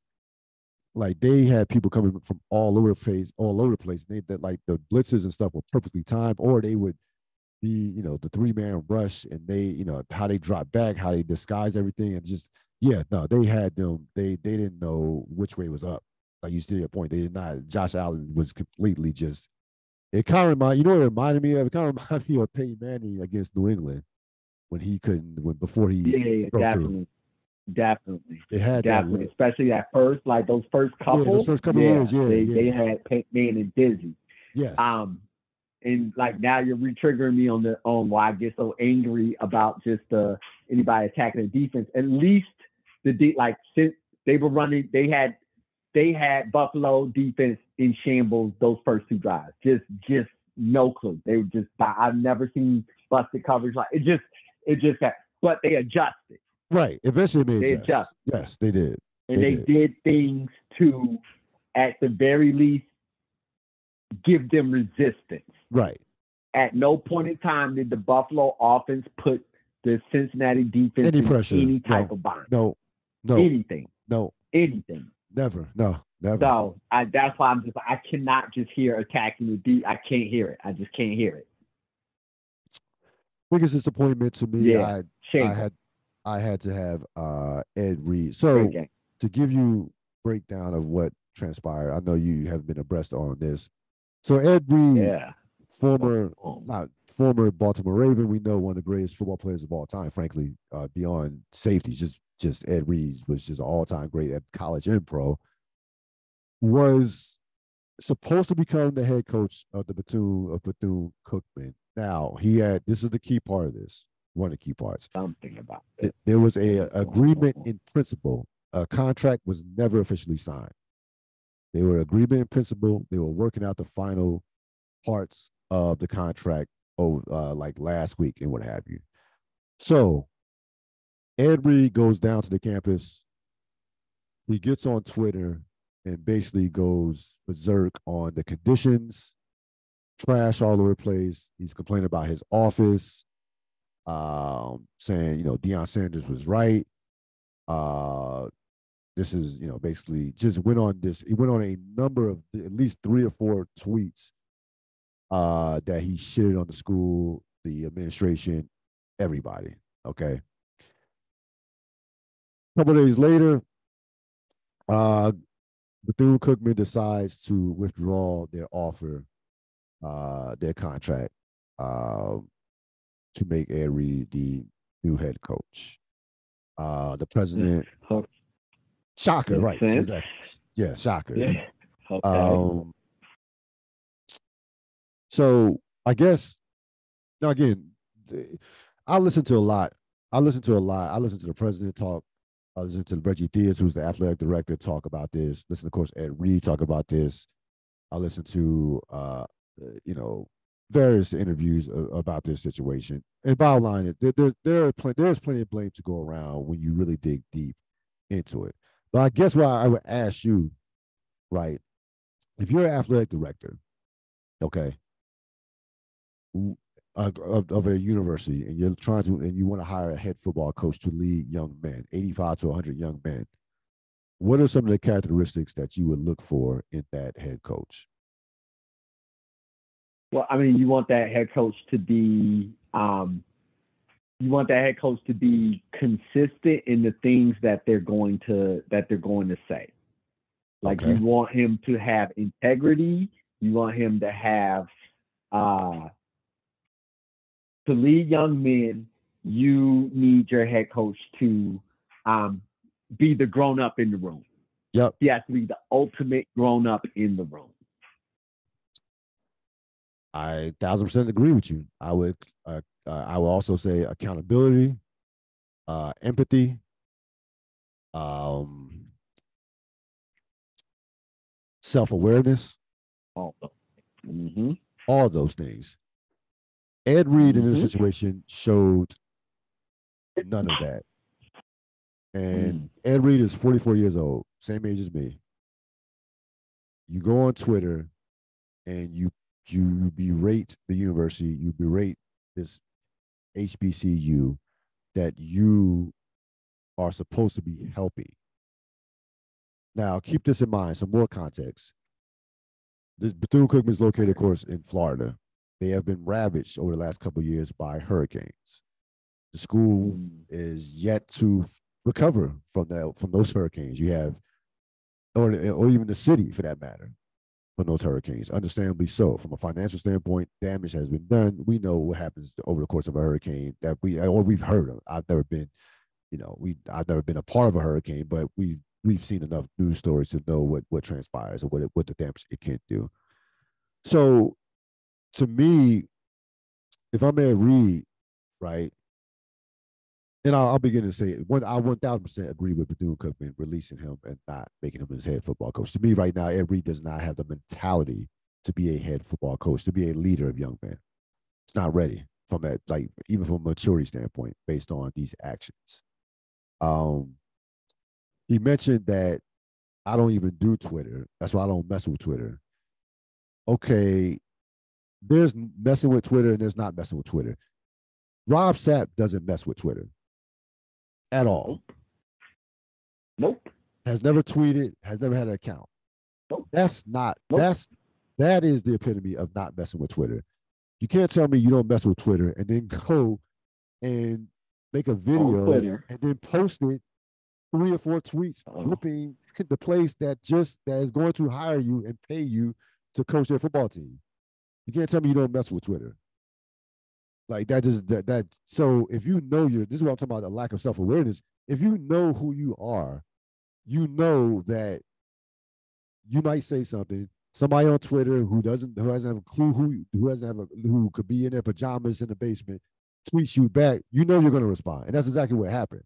like, they had people coming from all over the place. And like, the blitzes and stuff were perfectly timed, or they would be, the 3-man rush, and they, how they drop back, how they disguise everything, and just, they had them. They didn't know which way was up. Like, you see your point. They did not. Josh Allen was completely just. It kind of reminded me of. It kind of reminded me of Peyton Manning against New England when he couldn't. Before he. Definitely. It had definitely, especially those first couple. Years. They had Peyton Manning dizzy. Yes. And like, now you're re-triggering me on why I get so angry about just anybody attacking the defense. At least since they were running, they had Buffalo defense in shambles those first 2 drives. Just no clue. They were just. I've never seen busted coverage like it. Just got. But they adjusted. Right. Eventually they made They adjust. adjust. Yes, they did. And they did things to, at the very least, give them resistance. Right. At no point in time did the Buffalo offense put the Cincinnati defense Any in pressure. any type of bind. No. Anything. No. Anything. Never. No. Never. So that's why I cannot just hear attacking the deep. I can't hear it. I just can't hear it. Biggest disappointment to me, Yeah. I had to have Ed Reed. So to give you breakdown of what transpired, I know you have been abreast on this. So Ed Reed, former Baltimore Raven, we know one of the greatest football players of all time, frankly, beyond safeties. Just Ed Reed was just an all-time great at college and pro. Was supposed to become the head coach of the Bethune-Cookman. Now, this is the key part of this, one of the key parts. Something about it. There was a agreement in principle. A contract was never officially signed. They were agreement in principle. They were working out the final parts of the contract like last week and what have you. So Ed Reed goes down to the campus. He gets on Twitter and basically goes berserk on the conditions, trash all over the place. He's complaining about his office, saying, Deion Sanders was right. This is, basically just went on this. He went on a number of at least 3 or 4 tweets that he shitted on the school, the administration, everybody. Okay. A couple of days later, Bethune-Cookman decides to withdraw their offer, their contract, to make Ed Reed the new head coach. The president, shocker, right? Exactly. Yeah, shocker. Yeah. Okay. So I guess now again, I listen to a lot. I listen to the president talk. I listen to Reggie Theus, who's the athletic director, talk about this. Listen, of course, Ed Reed talk about this. I listen to various interviews about this situation. And bottom line, there's plenty of blame to go around when you really dig deep into it. But I guess what I would ask you, right? If you're an athletic director, okay, of a university, and you want to hire a head football coach to lead young men, 85 to 100 young men, what are some of the characteristics that you would look for in that head coach? Well, I mean, you want that head coach to be consistent in the things that they're going to say. Like, you want him to have integrity. You want him to have to lead young men. You need your head coach to be the grown up in the room. Yep. He has to be the ultimate grown up in the room. I 1,000% agree with you. I will also say accountability, empathy, self-awareness, all those things. Ed Reed in this situation showed none of that. And Ed Reed is 44 years old, same age as me. You go on Twitter and you berate the university, you berate this HBCU that you are supposed to be helping. Now, keep this in mind, some more context. This Bethune-Cookman is located, of course, in Florida. They have been ravaged over the last couple of years by hurricanes. The school is yet to recover from those hurricanes. You have, or even the city, for that matter, from those hurricanes. Understandably so. From a financial standpoint, damage has been done. We know what happens over the course of a hurricane that we've heard of. I've never been, I've never been a part of a hurricane, but we've seen enough news stories to know what transpires or what the damage it can do. So, to me, if I'm Ed Reed, right, and I'll begin to say, I 1,000% agree with Bethune-Cookman releasing him and not making him his head football coach. To me, right now, Ed Reed does not have the mentality to be a head football coach, to be a leader of young men. It's not ready from that, even from a maturity standpoint, based on these actions. Um, he mentioned that I don't even do Twitter. That's why I don't mess with Twitter. Okay, there's messing with Twitter and there's not messing with Twitter. Rob Sapp doesn't mess with Twitter at all. Nope. Has never tweeted, has never had an account. Nope. That is the epitome of not messing with Twitter. You can't tell me you don't mess with Twitter and then go and make a video and then post it 3 or 4 tweets ripping the place that is going to hire you and pay you to coach their football team. You can't tell me you don't mess with Twitter. Like that is that. So if you know this is what I'm talking about, a lack of self-awareness. If you know who you are, you know that you might say something. Somebody on Twitter who doesn't have a clue who could be in their pajamas in the basement tweets you back. You know you're going to respond, and that's exactly what happened.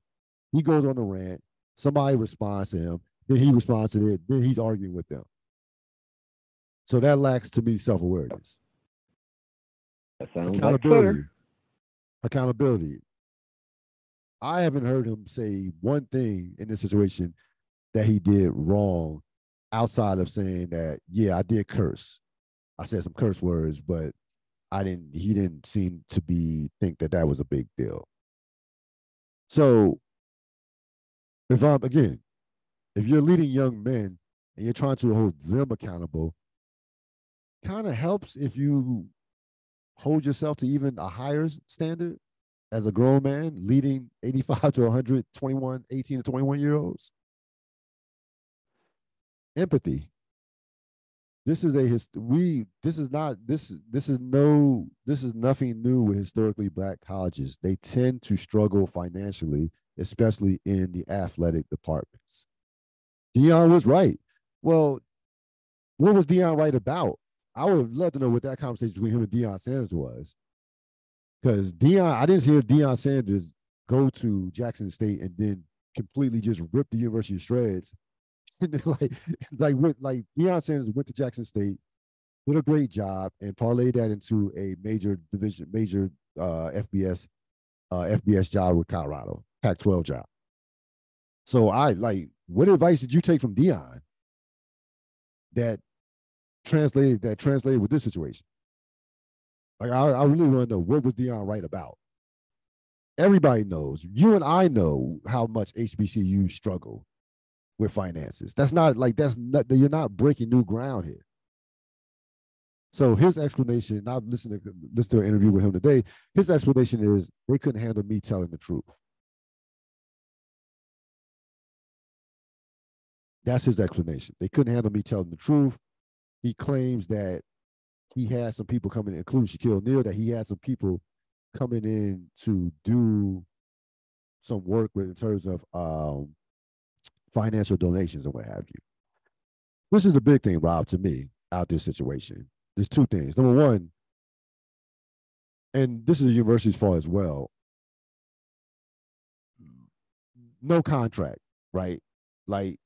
He goes on the rant. Somebody responds to him. Then he responds to it. Then he's arguing with them. So that lacks, to me, self-awareness. That sounds accountability. Like accountability. I haven't heard him say one thing in this situation that he did wrong outside of saying that, yeah, I did curse. I said some curse words, but he didn't seem to think that was a big deal. So if you're leading young men and you're trying to hold them accountable, kind of helps if you hold yourself to even a higher standard as a grown man leading 85 to 121, 18 to 21-year-olds. Empathy. This is nothing new with historically Black colleges. They tend to struggle financially, especially in the athletic departments. Deion was right. Well, what was Deion right about? I would love to know what that conversation between him and Deion Sanders was. Because I didn't hear Deion Sanders go to Jackson State and then completely just rip the university to shreds. like Deion Sanders went to Jackson State, did a great job, and parlayed that into a major FBS job with Colorado, Pac-12 job. So what advice did you take from Deion that translated with this situation? Like I really want to know, what was Deion right about? Everybody knows. You and I know how much HBCUs struggle with finances. You're not breaking new ground here. So his explanation, I've listened to an interview with him today. His explanation is they couldn't handle me telling the truth. That's his explanation. They couldn't handle me telling the truth. He claims that he had some people coming in, including Shaquille O'Neal, that he had some people coming in to do some work with in terms of financial donations and what have you. This is the big thing, Rob, to me, out this situation. There's 2 things. Number one, and this is the university's fault as well, no contract, right? Like,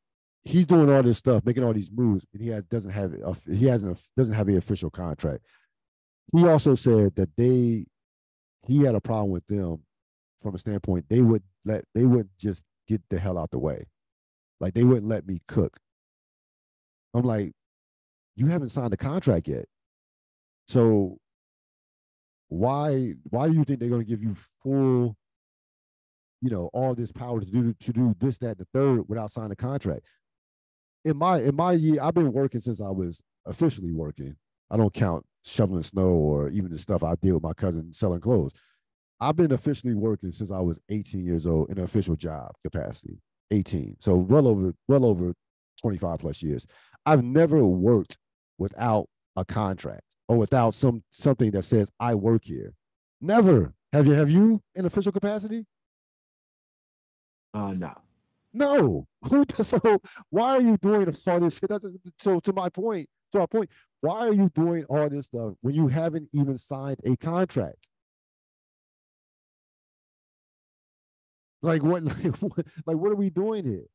he's doing all this stuff, making all these moves, and he doesn't have an official contract. He also said that he had a problem with them from a standpoint they wouldn't just get the hell out the way. Like, they wouldn't let me cook. I'm like, you haven't signed a contract yet. So why do you think they're going to give you full, all this power to do this, that, and the third without signing a contract? In my year, I've been working since I was officially working. I don't count shoveling snow or even the stuff I did with my cousin selling clothes. I've been officially working since I was 18 years old in an official job capacity. 18. So well over 25 plus years. I've never worked without a contract or without something that says I work here. Never. Have you in official capacity? No. No. So why are you doing all this shit? So to our point, why are you doing all this stuff when you haven't even signed a contract? Like what? What are we doing here?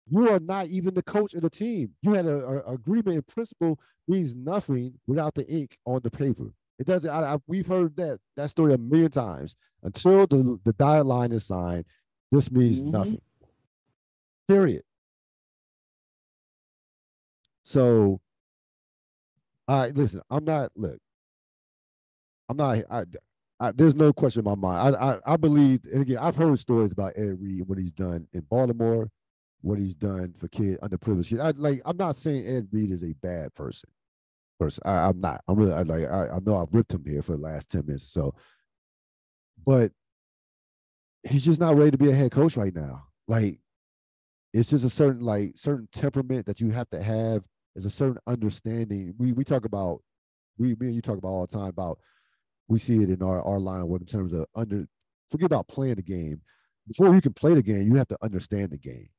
You are not even the coach of the team. You had an agreement in principle means nothing without the ink on the paper. It doesn't. We've heard that story a million times. Until the dotted line is signed, This means nothing. Period. So, listen, I'm not. Look, I'm not. There's no question in my mind. I believe, and again, I've heard stories about Ed Reed and what he's done in Baltimore, what he's done for kids underprivileged kids. I'm not saying Ed Reed is a bad person. I'm not. I'm really I know I've ripped him here for the last 10 minutes or so, but he's just not ready to be a head coach right now. Like, it's just a certain temperament that you have to have. There's a certain understanding. We talk about me and you talk about all the time about, we see it in our line of work in terms of forget about playing the game. Before you can play the game, you have to understand the game.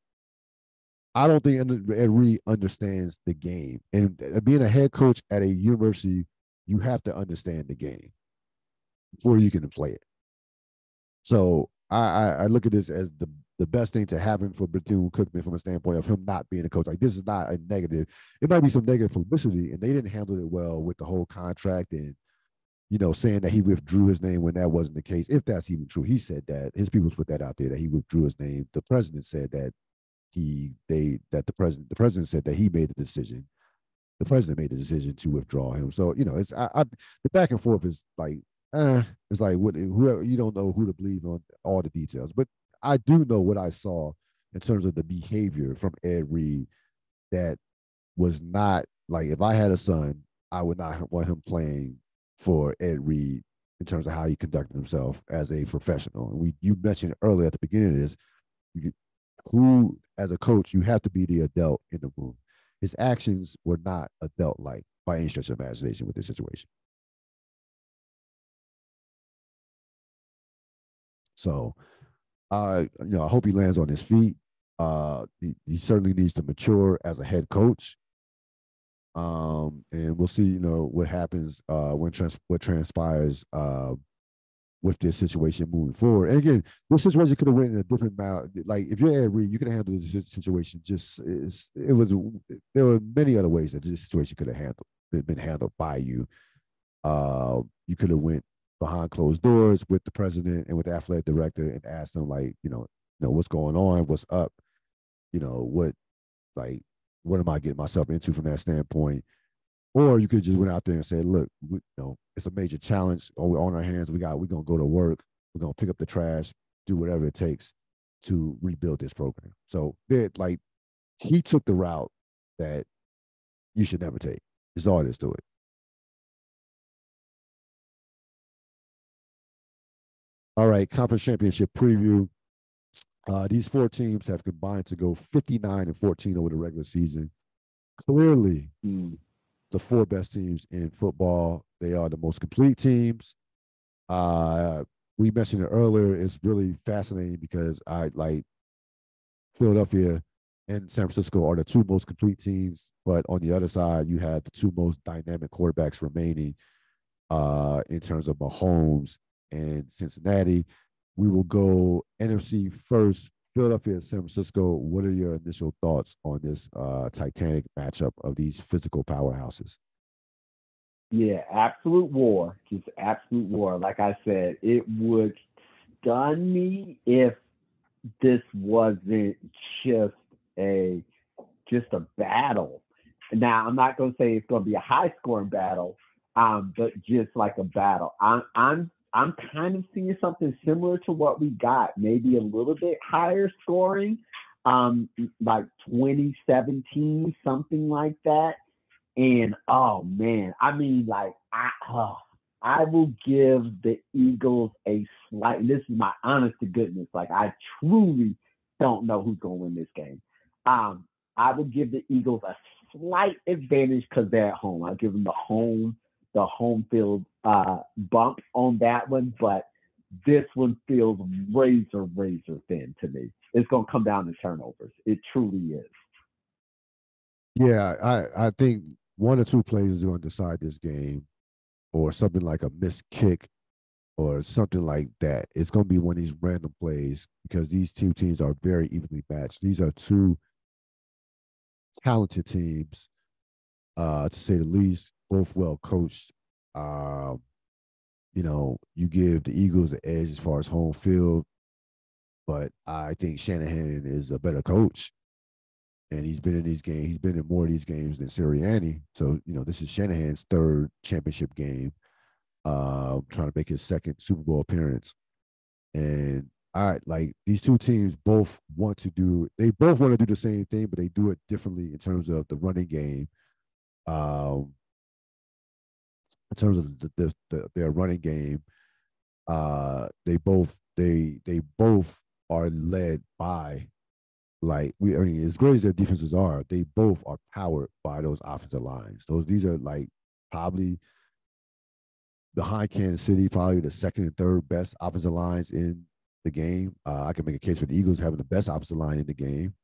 I don't think Ed Reed understands the game. And being a head coach at a university, you have to understand the game before you can play it. So I look at this as the best thing to happen for Bethune-Cookman from a standpoint of him not being a coach. Like, this is not a negative. It might be some negative publicity, and they didn't handle it well with the whole contract and, saying that he withdrew his name when that wasn't the case. If that's even true, he said that his people put that out there that he withdrew his name. The president said that the president said that he made the decision. The president made the decision to withdraw him. So it's the back and forth is like, it's like whoever, you don't know who to believe on all the details. But I do know what I saw in terms of the behavior from Ed Reed that was not like, if I had a son, I would not want him playing for Ed Reed in terms of how he conducted himself as a professional. And you mentioned earlier at the beginning of this, who as a coach, you have to be the adult in the room. His actions were not adult-like by any stretch of imagination with this situation. So, I hope he lands on his feet. He certainly needs to mature as a head coach. And we'll see, what happens what transpires with this situation moving forward. And again, this situation could have went in a different manner. Like, if you're Ed Reed, you could have handled this situation. There were many other ways that this situation could have been handled by you. You could have went behind closed doors with the president and with the athletic director and asked them, like, what's going on, what's up, what am I getting myself into from that standpoint? Or you could just went out there and said, look, it's a major challenge. We're on our hands. We're going to go to work. We're going to pick up the trash, do whatever it takes to rebuild this program. So he took the route that you should never take. It's all there is to it. All right, conference championship preview. These four teams have combined to go 59-14 over the regular season. Clearly, the four best teams in football. They are the most complete teams. We mentioned it earlier. It's really fascinating because Philadelphia and San Francisco are the two most complete teams, but on the other side, you have the two most dynamic quarterbacks remaining in terms of Mahomes and Cincinnati. We will go NFC first, Philadelphia and San Francisco. What are your initial thoughts on this titanic matchup of these physical powerhouses? Yeah, absolute war. Just absolute war. Like I said, it would stun me if this wasn't just a battle. Now, I'm not going to say it's going to be a high-scoring battle, but just like a battle. I'm kind of seeing something similar to what we got, maybe a little bit higher scoring, like 2017, something like that. And oh man, I mean, like I will give the Eagles a slight. This is my honest to goodness. Like, I truly don't know who's going to win this game. I will give the Eagles a slight advantage because they're at home. I'll give them the home field bump on that one, but this one feels razor thin to me. It's going to come down to turnovers. It truly is. Yeah, I think one or two plays is going to decide this game, or something like a missed kick or something like that. It's going to be one of these random plays because these two teams are very evenly matched. These are two talented teams, to say the least, both well coached. You give the Eagles the edge as far as home field. but I think Shanahan is a better coach. And he's been in these games. He's been in more of these games than Sirianni. So, this is Shanahan's third championship game, trying to make his second Super Bowl appearance. And all right, like these two teams both want to do the same thing, but they do it differently in terms of the running game. Um, in terms of their running game, they both are led by as great as their defenses are, they both are powered by those offensive lines. These are like probably behind Kansas City, probably the second and third best offensive lines in the game. I can make a case for the Eagles having the best offensive line in the game.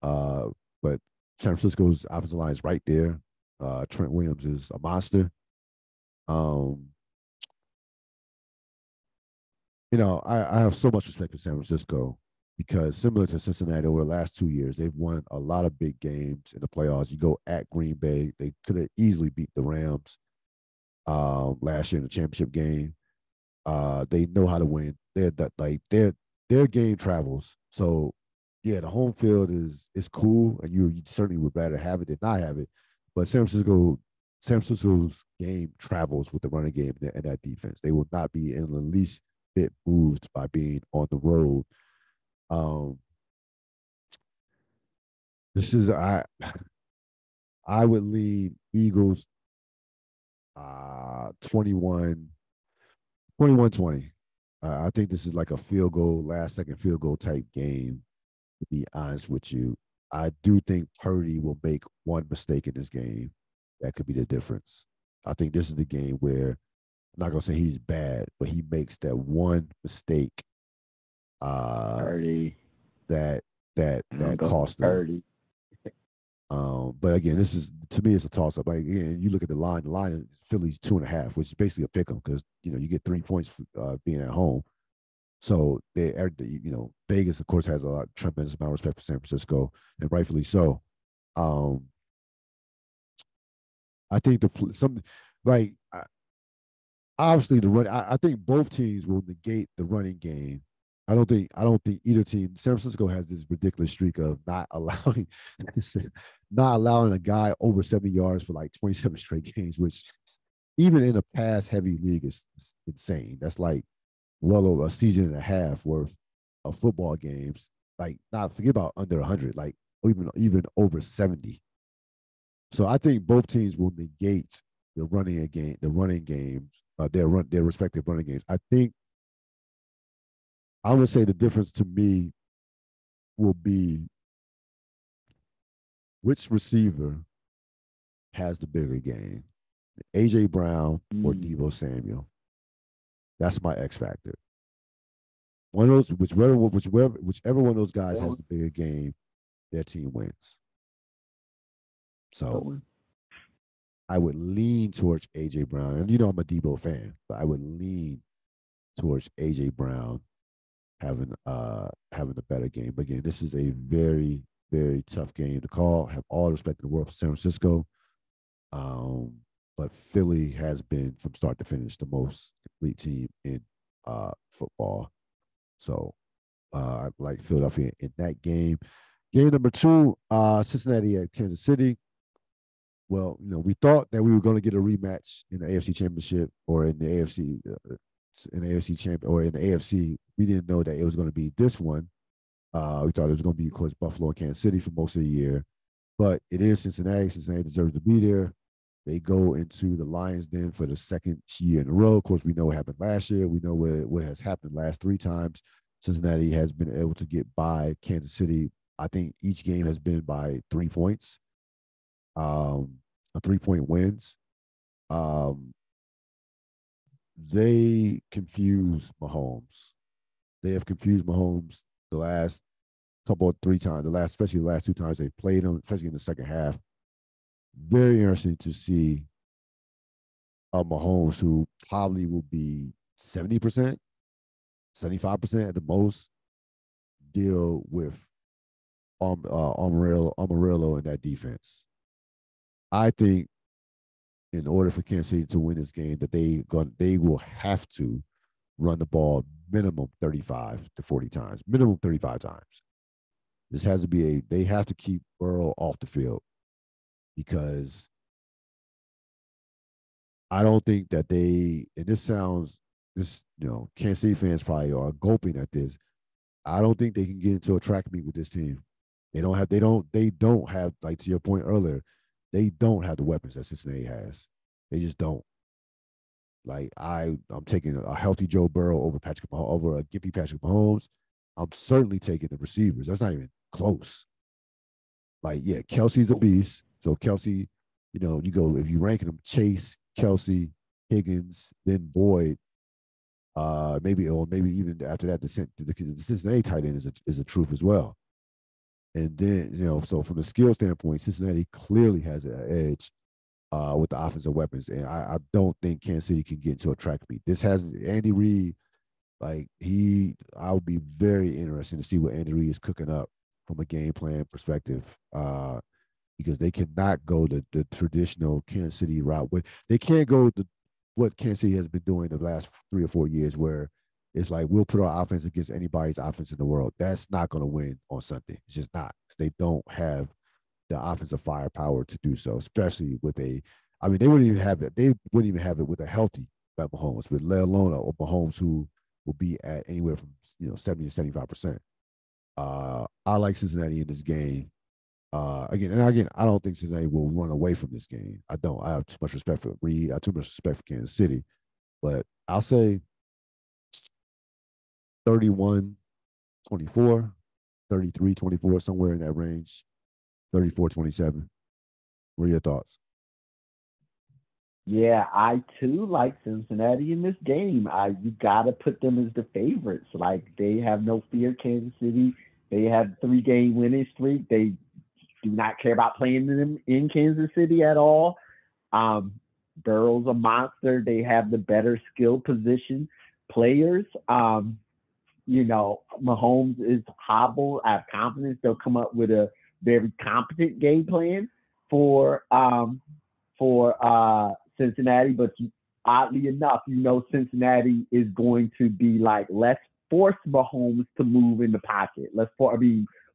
But San Francisco's offensive line is right there. Trent Williams is a monster. Um, I have so much respect for San Francisco because similar to Cincinnati over the last 2 years, they've won a lot of big games in the playoffs. You go at Green Bay, they could have easily beat the Rams last year in the championship game. They know how to win. Their game travels. So yeah, the home field is cool, and you certainly would rather have it than not have it. But San Francisco's game travels with the running game and that defense. They will not be in the least bit moved by being on the road. Um, this is I would lean Eagles 21 21-20. I think this is like a field goal, last second field goal type game, to be honest with you. I do think Purdy will make one mistake in this game. That could be the difference. I think this is the game where I'm not gonna say he's bad, but he makes that one mistake Purdy. that cost them. Purdy. But again, this is to me it's a toss up. Like again, you look at the line. The line is Philly's 2.5, which is basically a pick 'em because you get 3 points for being at home. So Vegas of course has a tremendous amount of respect for San Francisco, and rightfully so. I think obviously the run. I think both teams will negate the running game. I don't think either team. San Francisco has this ridiculous streak of not allowing a guy over 70 yards for like 27 straight games, which even in a pass heavy league is insane. That's like well over a season and a half worth of football games. Like not forget about under 100, like even over 70. So I think both teams will negate the running games, their respective running games. I would say the difference to me will be which receiver has the bigger game, AJ Brown or Deebo Samuel. That's my X factor. One of those, whichever one of those guys has the bigger game, their team wins. So I would lean towards AJ Brown. And I'm a Deebo fan, but I would lean towards AJ Brown having a better game. But again, this is a very, very tough game to call. Have all the respect in the world for San Francisco. But Philly has been from start to finish the most complete team in football. So I like Philadelphia in that game. Game number 2, Cincinnati at Kansas City. Well, we thought that we were going to get a rematch in the AFC Championship or in the AFC or in the AFC. We didn't know that it was going to be this one. We thought it was going to be, of course, Buffalo and Kansas City for most of the year, but it is Cincinnati. Cincinnati deserves to be there. They go into the Lions Den for the second year in a row. Of course, we know what happened last year. We know what has happened the last 3 times. Cincinnati has been able to get by Kansas City. I think each game has been by 3 points. 3-point wins. They confuse Mahomes. They have confused Mahomes the last couple of 3 times, especially the last 2 times they played him, especially in the second half. Very interesting to see Mahomes, who probably will be 70%, 75% at the most, deal with Amarillo in that defense. I think in order for Kansas City to win this game, that they will have to run the ball minimum 35 to 40 times, minimum 35 times. This has to be they have to keep Burrow off the field because I don't think that and Kansas City fans probably are gulping at this. I don't think they can get into a track meet with this team. They don't have, like to your point earlier, they don't have the weapons that Cincinnati has. They just don't. Like I'm taking a healthy Joe Burrow over a gimpy Patrick Mahomes. I'm certainly taking the receivers. That's not even close. Like, yeah, Kelsey's a beast. So Kelsey, you go if you rank them, Chase, Kelsey, Higgins, then Boyd. Maybe even after that, the Cincinnati tight end is a truth as well. And then so from the skill standpoint, Cincinnati clearly has an edge with the offensive weapons, and I don't think Kansas City can get into a track meet. This has Andy Reid, I would be very interested to see what Andy Reid is cooking up from a game plan perspective, because they cannot go the traditional Kansas City route. They can't go what Kansas City has been doing the last 3 or 4 years, where it's like we'll put our offense against anybody's offense in the world. That's not going to win on Sunday. It's just not. They don't have the offensive firepower to do so, especially with they wouldn't even have it. They wouldn't even have it with a healthy Mahomes, with let alone a Mahomes who will be at anywhere from 70 to 75%. I like Cincinnati in this game. Again, I don't think Cincinnati will run away from this game. I don't. I have too much respect for Reed. I have too much respect for Kansas City. But I'll say 31-24, 33-24, somewhere in that range, 34-27. What are your thoughts? Yeah, I too like Cincinnati in this game. You gotta put them as the favorites. Like, they have no fear. Kansas City, they have 3-game winning streak. They do not care about playing them in Kansas City at all. Burrow's a monster. They have the better skill position players. Mahomes is hobbled. I have confidence they'll come up with a very competent game plan for Cincinnati. But oddly enough, Cincinnati is going to be like, let's force Mahomes to move in the pocket.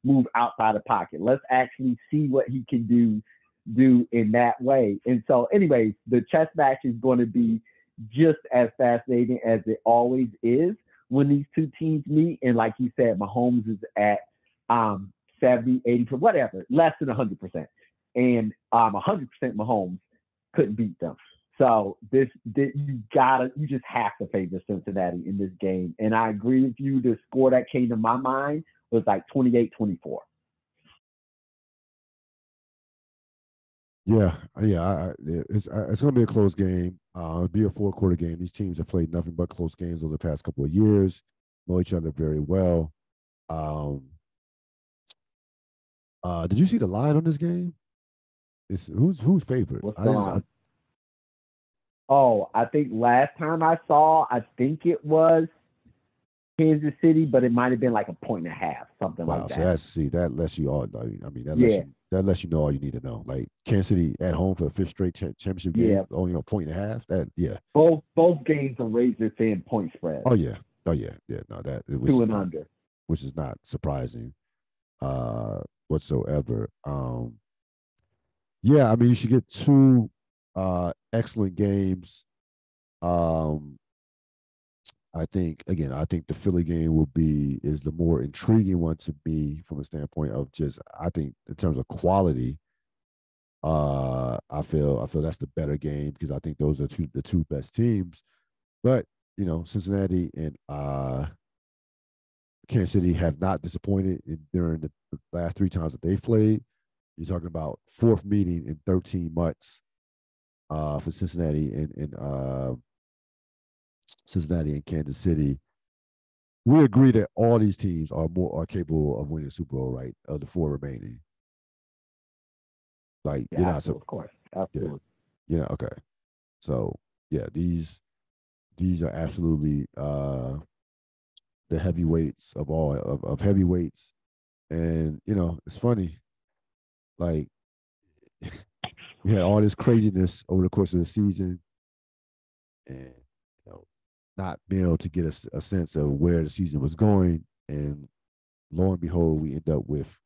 Move outside the pocket. Let's actually see what he can do in that way. And so, anyways, the chess match is going to be just as fascinating as it always is when these two teams meet. And like you said, Mahomes is at 70, 80, whatever, less than 100%. And 100% Mahomes couldn't beat them. So you just have to favor Cincinnati in this game. And I agree with you. The score that came to my mind was like 28-24. Yeah. It's going to be a close game. It'll be a 4-quarter game. These teams have played nothing but close games over the past couple of years, know each other very well. Did you see the line on this game? Who's favorite? What's the line? I think last time I saw, I think it was Kansas City, but it might have been like 1.5, something like that. So that lets you all. That lets you know all you need to know. Like, Kansas City at home for the 5th straight championship game, only a 1.5. Both games are razor thin point spread. Oh yeah. No, that it was 2 and under, which is not surprising, whatsoever. You should get 2 excellent games. I think the Philly game is the more intriguing one to me from a standpoint of just, I think in terms of quality. I feel that's the better game because I think those are the two best teams. But Cincinnati and Kansas City have not disappointed during the last 3 times that they've played. You're talking about 4th meeting in 13 months for Cincinnati and Kansas City. We agree that all these teams are capable of winning the Super Bowl, right? Of the 4 remaining. Like, yeah, absolutely, of course, absolutely. Yeah. Okay. So these are absolutely the heavyweights of all of heavyweights, and it's funny. Like, we had all this craziness over the course of the season, and not being able to get a sense of where the season was going. And lo and behold, we end up with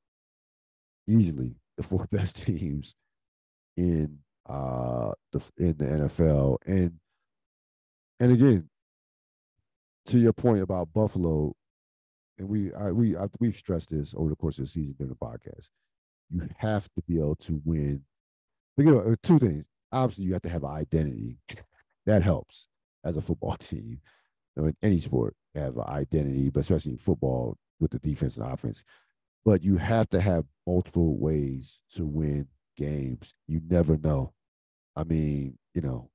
easily the four best teams in the NFL. And again, to your point about Buffalo, and we've stressed this over the course of the season during the podcast. You have to be able to win. Because two things. Obviously, you have to have an identity. That helps as a football team. In any sport, you have an identity, but especially in football with the defense and offense. But you have to have multiple ways to win games. You never know. I mean,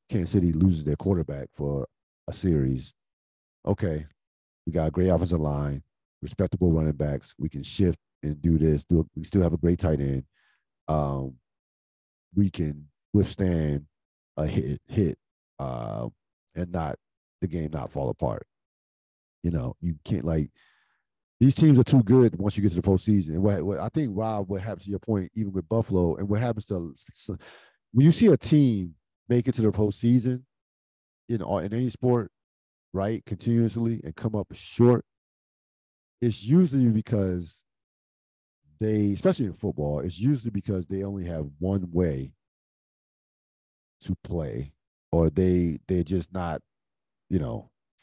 Kansas City loses their quarterback for a series. Okay, we got a great offensive line, respectable running backs. We can shift and do this. We still have a great tight end. We can withstand a hit, and not the game not fall apart. You can't these teams are too good once you get to the postseason. And what I think, Rob, what happens to your point, even with Buffalo, and what happens to when you see a team make it to the postseason in any sport, right, continuously and come up short, it's usually because especially in football, it's usually because they only have one way to play, or they're just not,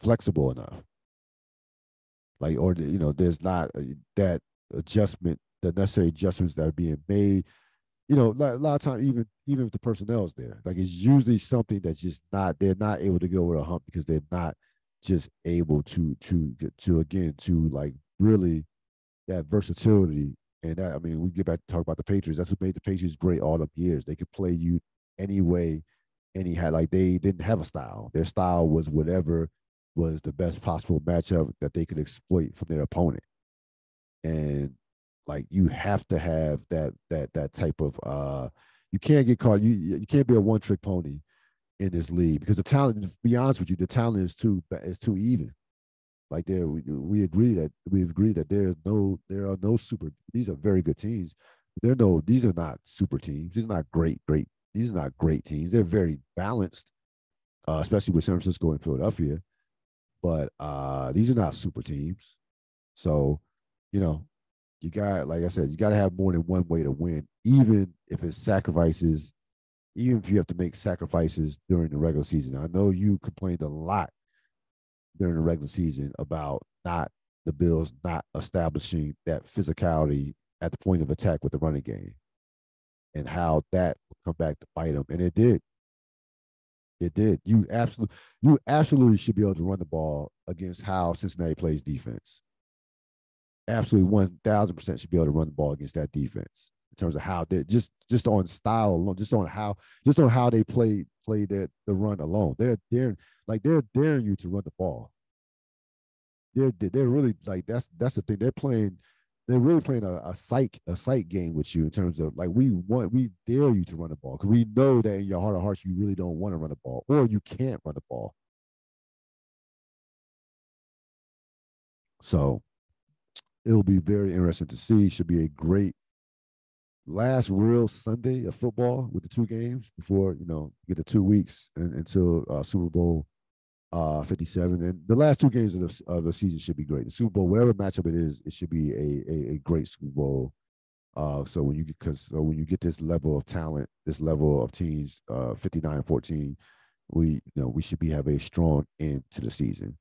flexible enough. There's not that adjustment, the necessary adjustments that are being made. A lot of times, even if the personnel is there, it's usually something that's just they're not able to get over the hump because they're not just able to really that versatility. And that, we get back to talk about the Patriots. That's what made the Patriots great all the years. They could play you any way, anyhow. They didn't have a style. Their style was whatever was the best possible matchup that they could exploit from their opponent. And you have to have that type of you can't get caught. You can't be a one-trick pony in this league because the talent, to be honest with you, the talent is too even. We agree that there are no super. These are very good teams. These are not super teams. These are not great. These are not great teams. They're very balanced, especially with San Francisco and Philadelphia. But these are not super teams. So, you got, like I said, you got to have more than one way to win, even if it's sacrifices, even if you have to make sacrifices during the regular season. I know you complained a lot during the regular season about the Bills not establishing that physicality at the point of attack with the running game and how that will come back to bite them. And it did. It did. You absolutely should be able to run the ball against how Cincinnati plays defense. Absolutely 1,000% should be able to run the ball against that defense in terms of how they just on style alone, just on how they play the run alone. They're daring you to run the ball. They're really that's the thing. They're really playing a psych game with you in terms of we dare you to run the ball because we know that in your heart of hearts you really don't want to run the ball or you can't run the ball. So it'll be very interesting to see. Should be a great last real Sunday of football with the two games before get the 2 weeks until Super Bowl 57, and the last two games of the season should be great. The Super Bowl, whatever matchup it is, it should be a great Super Bowl. So when you get this level of talent, this level of teams, 59-14, we should have a strong end to the season.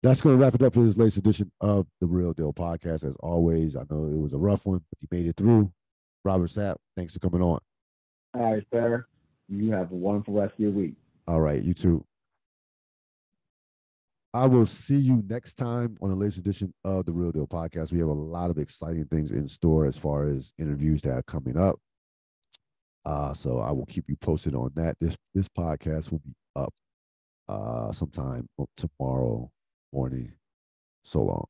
That's going to wrap it up for this latest edition of the Ril Dil podcast. As always, I know it was a rough one, but you made it through. Robert Sapp, thanks for coming on. All right, sir. You have a wonderful rest of your week. All right, you too. I will see you next time on the latest edition of the Ril Dil podcast. We have a lot of exciting things in store as far as interviews that are coming up. So I will keep you posted on that. This podcast will be up sometime tomorrow morning. So long.